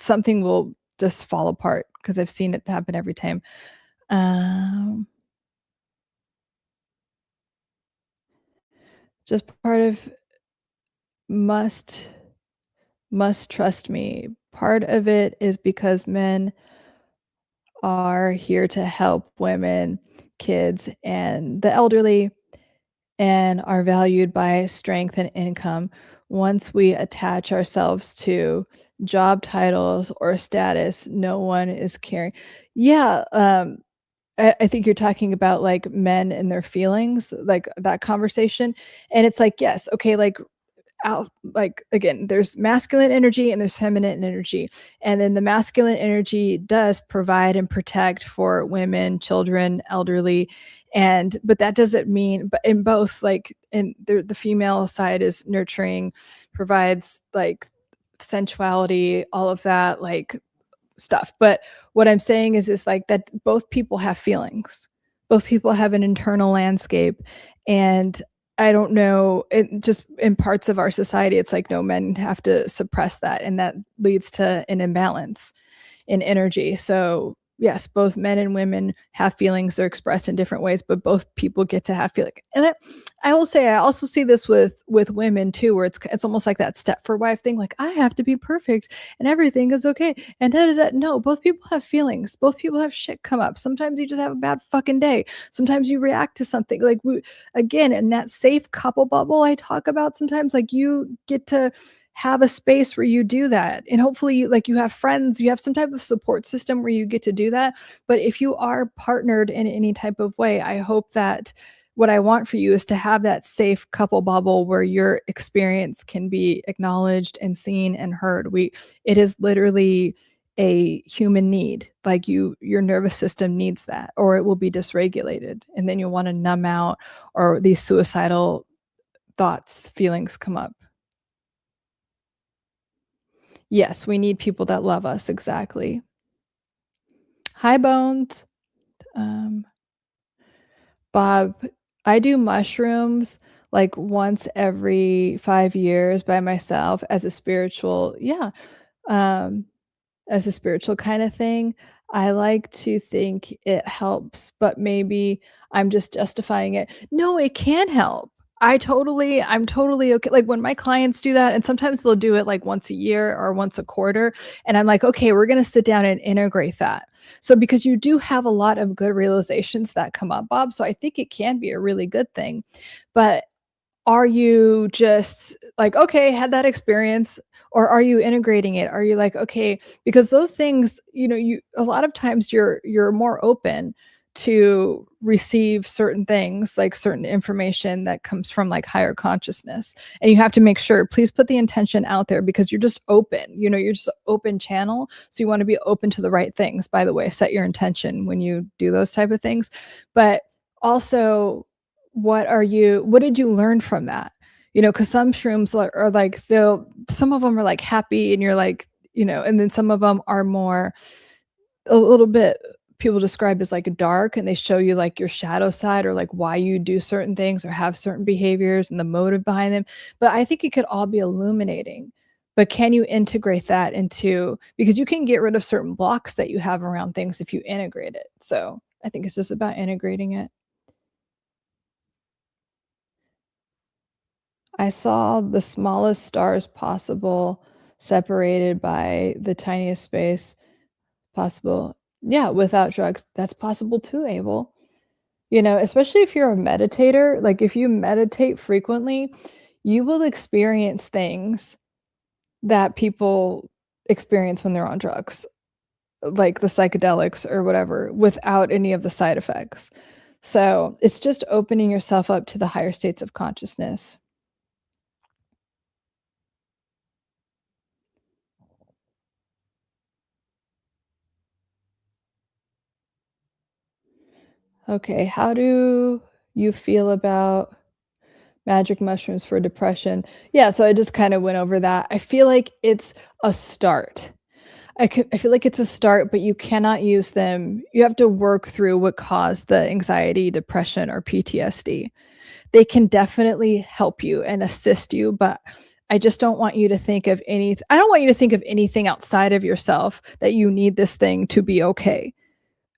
something will just fall apart, because I've seen it happen every time. Just part of must trust me. Part of it is because men are here to help women, kids, and the elderly, and are valued by strength and income. Once we attach ourselves to job titles or status no one is caring. Yeah, I think you're talking about, like, men and their feelings, like, that conversation, and it's like, yes, okay, like, out like, again, there's masculine energy and there's feminine energy, and then the masculine energy does provide and protect for women, children, elderly, and but that doesn't mean but in both, like, in the female side is nurturing, provides, like, sensuality, all of that, like, stuff. But what I'm saying is like that both people have feelings. Both people have an internal landscape. And I don't know, it just in parts of our society, it's like no, men have to suppress that. And that leads to an imbalance in energy. So yes, both men and women have feelings. They're expressed in different ways, but both people get to have feeling. And I will say, I also see this with women too, where it's almost like that Stepford wife thing. Like I have to be perfect and everything is okay. And da da da. No, both people have feelings. Both people have shit come up. Sometimes you just have a bad fucking day. Sometimes you react to something. Like again, in that safe couple bubble I talk about, sometimes like you get to have a space where you do that, and hopefully you have friends, you have some type of support system where you get to do that. But if you are partnered in any type of way, I hope that what I want for you is to have that safe couple bubble where your experience can be acknowledged and seen and heard. It is literally a human need. Like your nervous system needs that, or it will be dysregulated, and then you'll want to numb out, or these suicidal thoughts, feelings come up. Yes, we need people that love us, exactly. Hi, Bones. Um, Bob, I do mushrooms like once every 5 years by myself as a spiritual, yeah, um, as a spiritual kind of thing. I like to think it helps, but maybe I'm just justifying it. No, it can help. I'm totally okay. Like when my clients do that, and sometimes they'll do it like once a year or once a quarter. And I'm like, okay, we're going to sit down and integrate that. So, because you do have a lot of good realizations that come up, Bob. So I think it can be a really good thing. But are you just like, okay, had that experience, or are you integrating it? Are you like, okay, because those things, you a lot of times you're more open to receive certain things, like certain information that comes from like higher consciousness. And you have to make sure, please put the intention out there, because you're just open, you're just open channel. So you want to be open to the right things. By the way, set your intention when you do those type of things. But also, what did you learn from that? Because some shrooms are like, some of them are like happy, and you're like, and then some of them are more, a little bit, people describe as like dark, and they show you like your shadow side, or like why you do certain things or have certain behaviors and the motive behind them. But I think it could all be illuminating. But can you integrate that into, because you can get rid of certain blocks that you have around things if you integrate it. So I think it's just about integrating it. I saw the smallest stars possible, separated by the tiniest space possible. Yeah, without drugs. That's possible too, Abel. Especially if you're a meditator, like if you meditate frequently, you will experience things that people experience when they're on drugs, like the psychedelics or whatever, without any of the side effects. So it's just opening yourself up to the higher states of consciousness. Okay, how do you feel about magic mushrooms for depression? Yeah, so I just kind of went over that. I feel like it's a start. I feel like it's a start, but you cannot use them. You have to work through what caused the anxiety, depression, or PTSD. They can definitely help you and assist you, but I just don't want you to think of I don't want you to think of anything outside of yourself that you need this thing to be okay.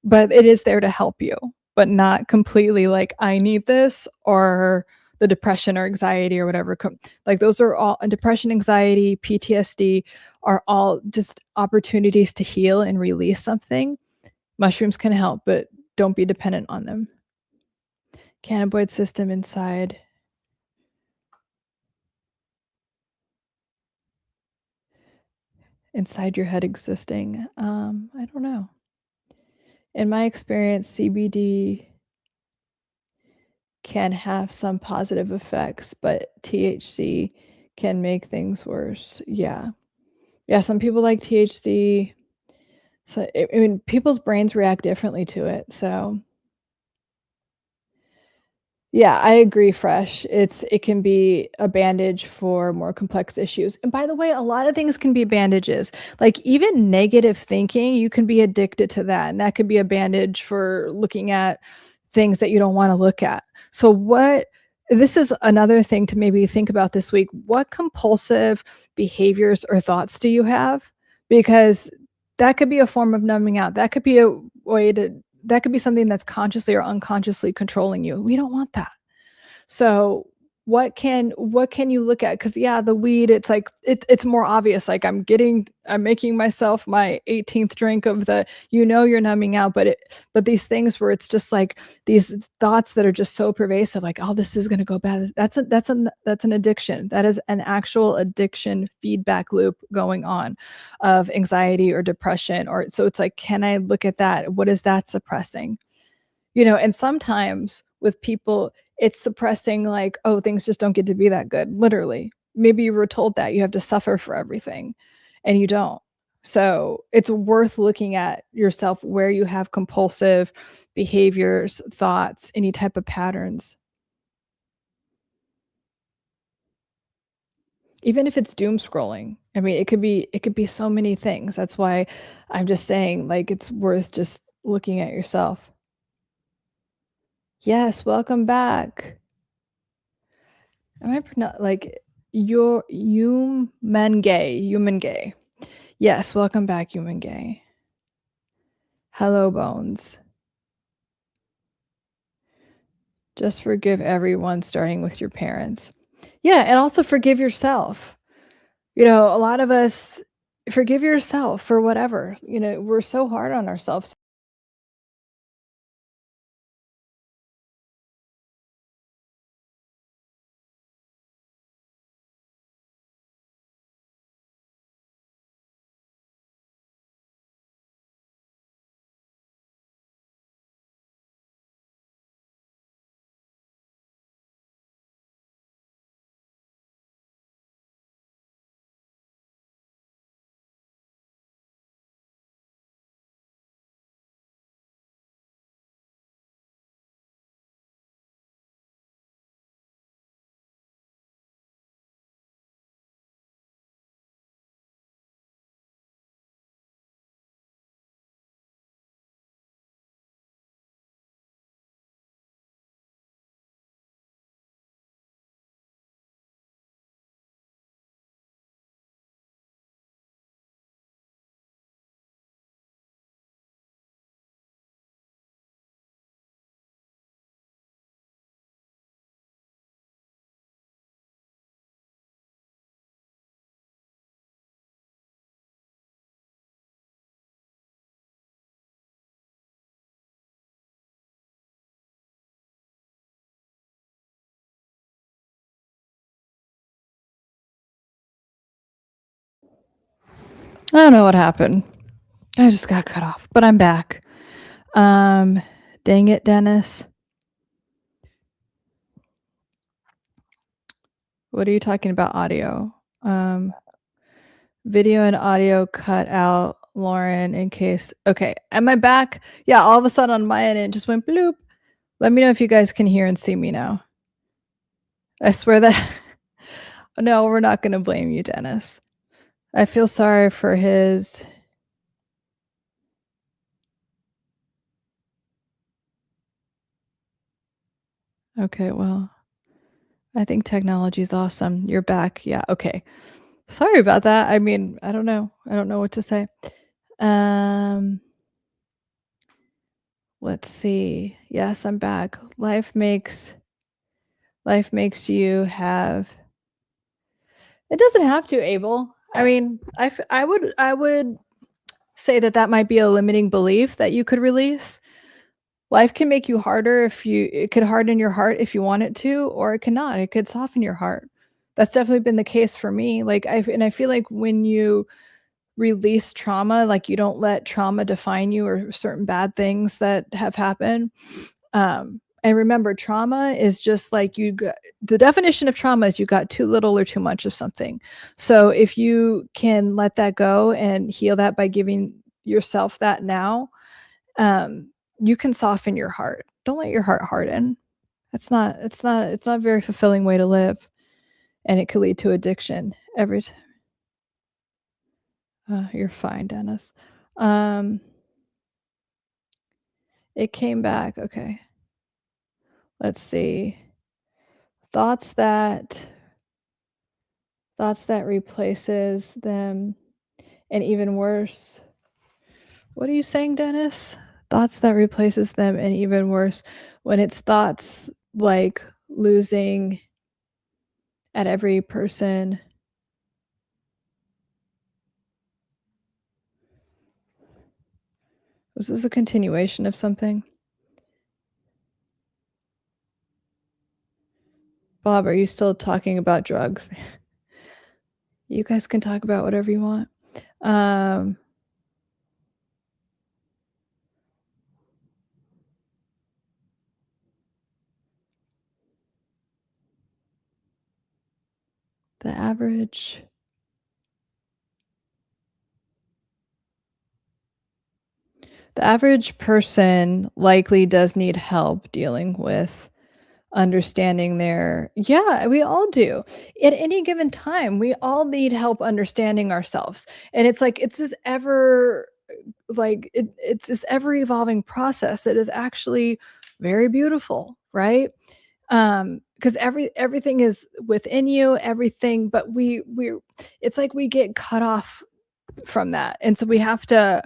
But it is there to help you, but not completely like, I need this, or the depression or anxiety or whatever. Like those are all, depression, anxiety, PTSD are all just opportunities to heal and release something. Mushrooms can help, but don't be dependent on them. Cannabinoid system inside. inside your head existing. I don't know. In my experience, CBD can have some positive effects, but THC can make things worse. Yeah. Yeah, some people like THC. So, I mean, people's brains react differently to it. So, yeah, I agree, Fresh. It can be a bandage for more complex issues. And by the way, a lot of things can be bandages. Like even negative thinking, you can be addicted to that. And that could be a bandage for looking at things that you don't want to look at. So this is another thing to maybe think about this week. What compulsive behaviors or thoughts do you have? Because that could be a form of numbing out. That could be a way that could be something that's consciously or unconsciously controlling you. We don't want that. So what can you look at? Because yeah, the weed, it's like it's more obvious. Like I'm making myself my 18th drink of the, you're numbing out, but these things where it's just like these thoughts that are just so pervasive, like, oh, this is gonna go bad. That's an addiction. That is an actual addiction feedback loop going on of anxiety or depression. Or so it's like, can I look at that? What is that suppressing? And sometimes with people, it's suppressing like, oh, things just don't get to be that good. Literally. Maybe you were told that you have to suffer for everything and you don't. So it's worth looking at yourself where you have compulsive behaviors, thoughts, any type of patterns. Even if it's doom scrolling. I mean, it could be so many things. That's why I'm just saying, like, it's worth just looking at yourself. Yes, welcome back. Am I like your human gay? Yes, welcome back, human gay. Hello, Bones. Just forgive everyone, starting with your parents. Yeah, and also forgive yourself. A lot of us forgive yourself for whatever. We're so hard on ourselves. I don't know what happened. I just got cut off, but I'm back. Dang it, Dennis. What are you talking about? Audio. Video and audio cut out, Lauren, in case. Okay, am I back? Yeah, all of a sudden on my end, it just went bloop. Let me know if you guys can hear and see me now. I swear that. No, we're not going to blame you, Dennis. I feel sorry for his. Okay, well, I think technology is awesome. You're back. Yeah, okay. Sorry about that. I mean, I don't know. I don't know what to say. Let's see. Yes, I'm back. Life makes you have. It doesn't have to, Abel. I mean, I would say that might be a limiting belief that you could release. Life can make you harder it could harden your heart if you want it to, or it cannot. It could soften your heart. That's definitely been the case for me. Like I feel like when you release trauma, like you don't let trauma define you or certain bad things that have happened. And remember, trauma is just like the definition of trauma is you got too little or too much of something. So if you can let that go and heal that by giving yourself that now, you can soften your heart. Don't let your heart harden. It's not a very fulfilling way to live, and it could lead to addiction. You're fine, Dennis. It came back. Okay. Let's see. Thoughts that replaces them, and even worse. What are you saying, Dennis? Thoughts that replaces them, and even worse, when it's thoughts like losing at every person. Was this a continuation of something? Bob, are you still talking about drugs? You guys can talk about whatever you want. The average person likely does need help dealing with understanding we all do. At any given time, we all need help understanding ourselves. And it's like, it's this ever evolving process that is actually very beautiful, right? Because everything is within you, everything, but it's like we get cut off from that. And so we have to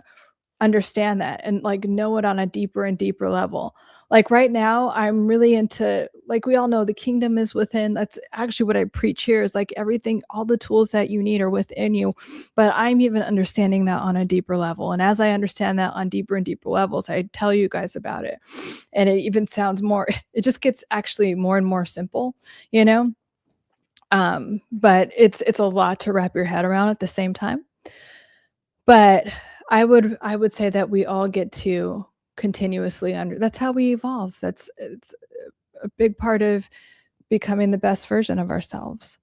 understand that and like know it on a deeper and deeper level. Like right now, I'm really into, like, we all know the kingdom is within. That's actually what I preach here, is like everything, all the tools that you need are within you. But I'm even understanding that on a deeper level. And as I understand that on deeper and deeper levels, I tell you guys about it. And it even sounds more, it just gets actually more and more simple, you know? But it's a lot to wrap your head around at the same time. But I would say that we all get to continuously that's how we evolve. It's a big part of becoming the best version of ourselves.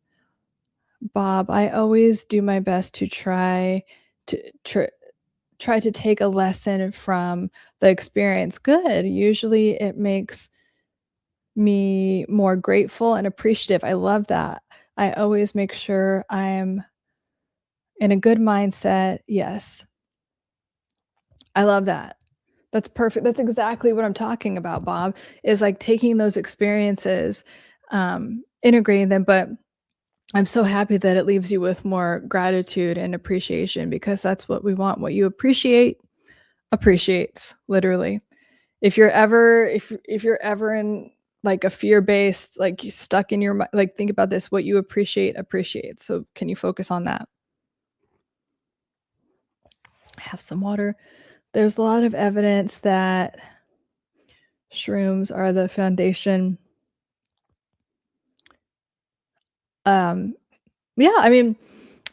Bob, I always do my best to try to take a lesson from the experience. Good. Usually it makes me more grateful and appreciative. I love that. I always make sure I'm in a good mindset. Yes. I love that. That's perfect. That's exactly what I'm talking about, Bob, is like taking those experiences, integrating them. But I'm so happy that it leaves you with more gratitude and appreciation, because that's what we want. What you appreciate appreciates, literally. If you're ever in like a fear-based, like you stuck in your mind, like think about this, what you appreciate appreciates. So can you focus on that? Have some water. There's a lot of evidence that shrooms are the foundation. Yeah, I mean,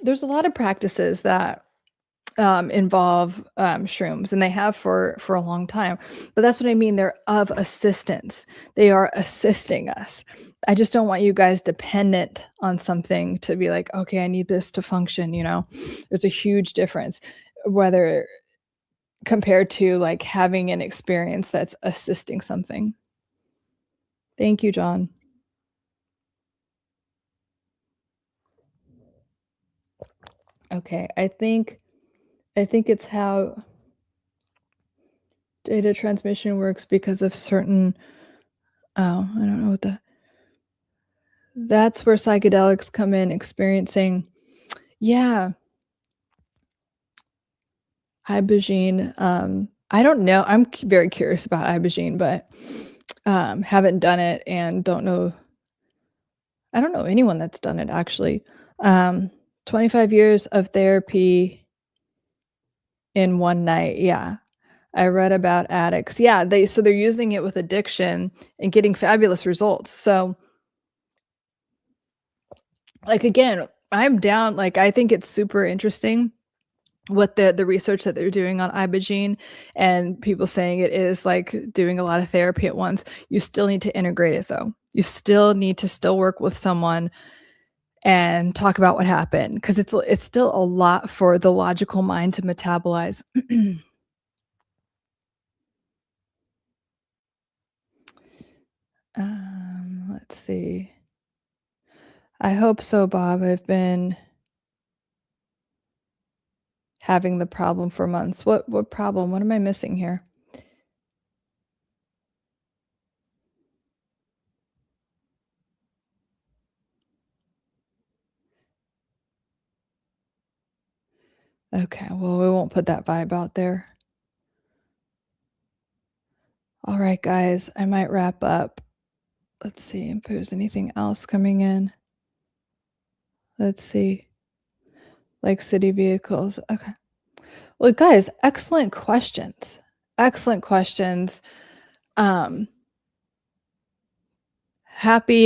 there's a lot of practices that involve shrooms, and they have for a long time. But that's what I mean. They're of assistance. They are assisting us. I just don't want you guys dependent on something to be like, okay, I need this to function. There's a huge difference whether compared to like having an experience that's assisting something. Thank you, John. Okay, I think it's how data transmission works because of certain. Oh, I don't know what that's where psychedelics come in, experiencing. Yeah. Ibogaine. I don't know. I'm very curious about Ibogaine, but haven't done it and don't know. I don't know anyone that's done it, actually. 25 years of therapy in one night. Yeah. I read about addicts. Yeah, they're using it with addiction and getting fabulous results. So like, again, I'm down. Like, I think it's super interesting what the research that they're doing on Ibogaine, and people saying it is like doing a lot of therapy at once. You still need to integrate it though. You still need to still work with someone and talk about what happened, because it's still a lot for the logical mind to metabolize. Let's see. I hope so, Bob. I've been having the problem for months. What problem? What am I missing here? Okay, well, we won't put that vibe out there. All right, guys, I might wrap up. Let's see if there's anything else coming in. Let's see. Like city vehicles. Okay. Well, guys, excellent questions. Excellent questions. Happy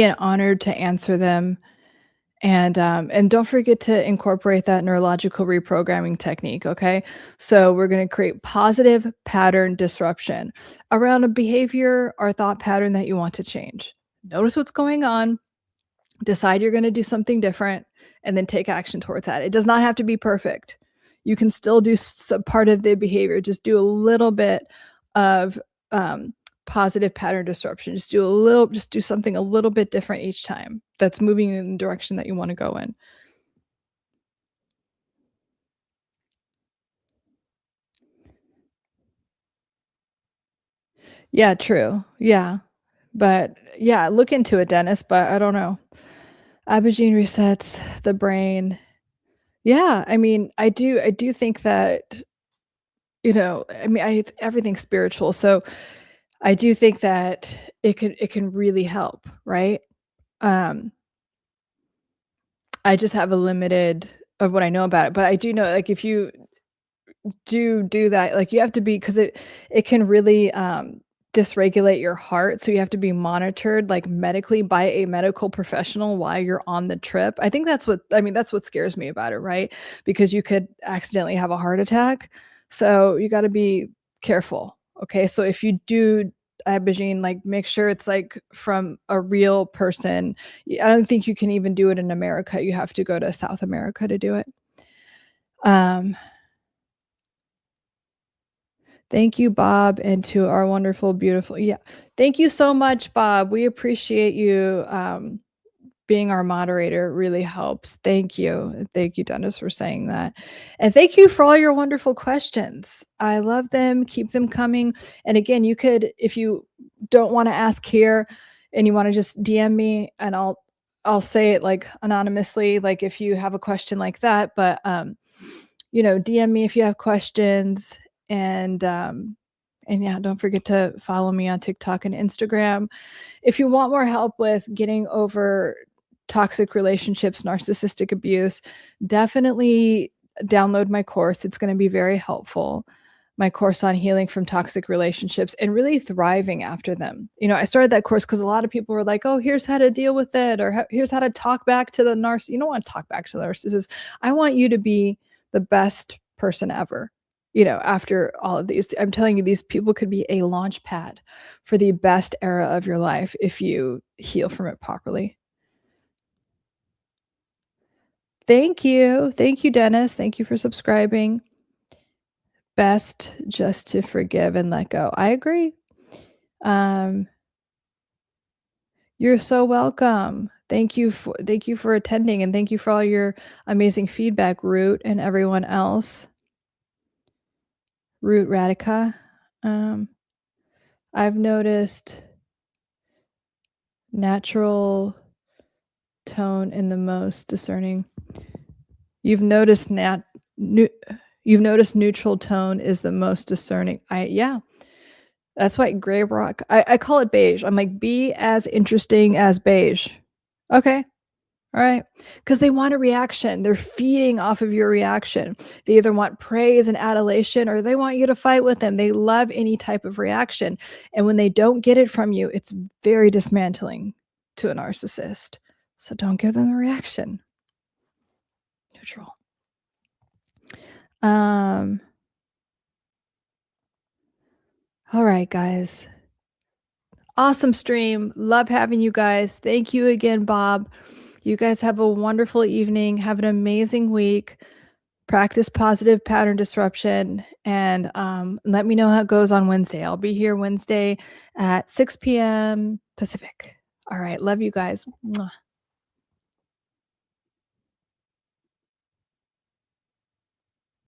and honored to answer them. And don't forget to incorporate that neurological reprogramming technique, okay? So we're going to create positive pattern disruption around a behavior or thought pattern that you want to change. Notice what's going on, decide you're going to do something different, and then take action towards that. It does not have to be perfect. You can still do some part of the behavior. Just do a little bit of positive pattern disruption. Just do something a little bit different each time that's moving in the direction that you want to go in. Yeah, true. Yeah. But yeah, look into it, Dennis, but I don't know. Aubergine resets the brain. Yeah, I mean, I do think that, I mean, everything's spiritual. So I do think that it can really help, right? I just have a limited of what I know about it, but I do know, like, if you do that, like, you have to be, because it can really dysregulate your heart, so you have to be monitored, like, medically by a medical professional while you're on the trip. I think that's what scares me about it, right? Because you could accidentally have a heart attack, so you got to be careful. Okay, so if you do Ibogaine, like, make sure it's like from a real person. I don't think you can even do it in America. You have to go to South America to do it. um Thank you, Bob, and to our wonderful, beautiful, yeah. Thank you so much, Bob. We appreciate you being our moderator. It really helps. Thank you. And thank you, Dennis, for saying that. And thank you for all your wonderful questions. I love them. Keep them coming. And again, you could, if you don't want to ask here and you want to just DM me, and I'll say it like anonymously, like if you have a question like that. But DM me if you have questions. And yeah, don't forget to follow me on TikTok and Instagram. If you want more help with getting over toxic relationships, narcissistic abuse, definitely download my course. It's going to be very helpful. My course on healing from toxic relationships and really thriving after them. I started that course because a lot of people were like, oh, here's how to deal with it, or here's how to talk back to the narcissist. You don't want to talk back to the narcissist. I want you to be the best person ever. After all of these, I'm telling you, these people could be a launch pad for the best era of your life if you heal from it properly. Thank you. Thank you, Dennis. Thank you for subscribing. Best just to forgive and let go. I agree. You're so welcome. Thank you for attending, and thank you for all your amazing feedback, Root, and everyone else. Root Radica. I've noticed natural tone in the most discerning. You've noticed neutral tone is the most discerning. Yeah. That's why gray rock. I call it beige. I'm like, be as interesting as beige. Okay. All right. Because they want a reaction. They're feeding off of your reaction. They either want praise and adulation, or they want you to fight with them. They love any type of reaction. And when they don't get it from you, it's very dismantling to a narcissist. So don't give them a reaction. Neutral. All right, guys. Awesome stream. Love having you guys. Thank you again, Bob. You guys have a wonderful evening. Have an amazing week. Practice positive pattern disruption, and let me know how it goes on Wednesday. I'll be here Wednesday at 6 p.m. Pacific. All right. Love you guys. Mwah.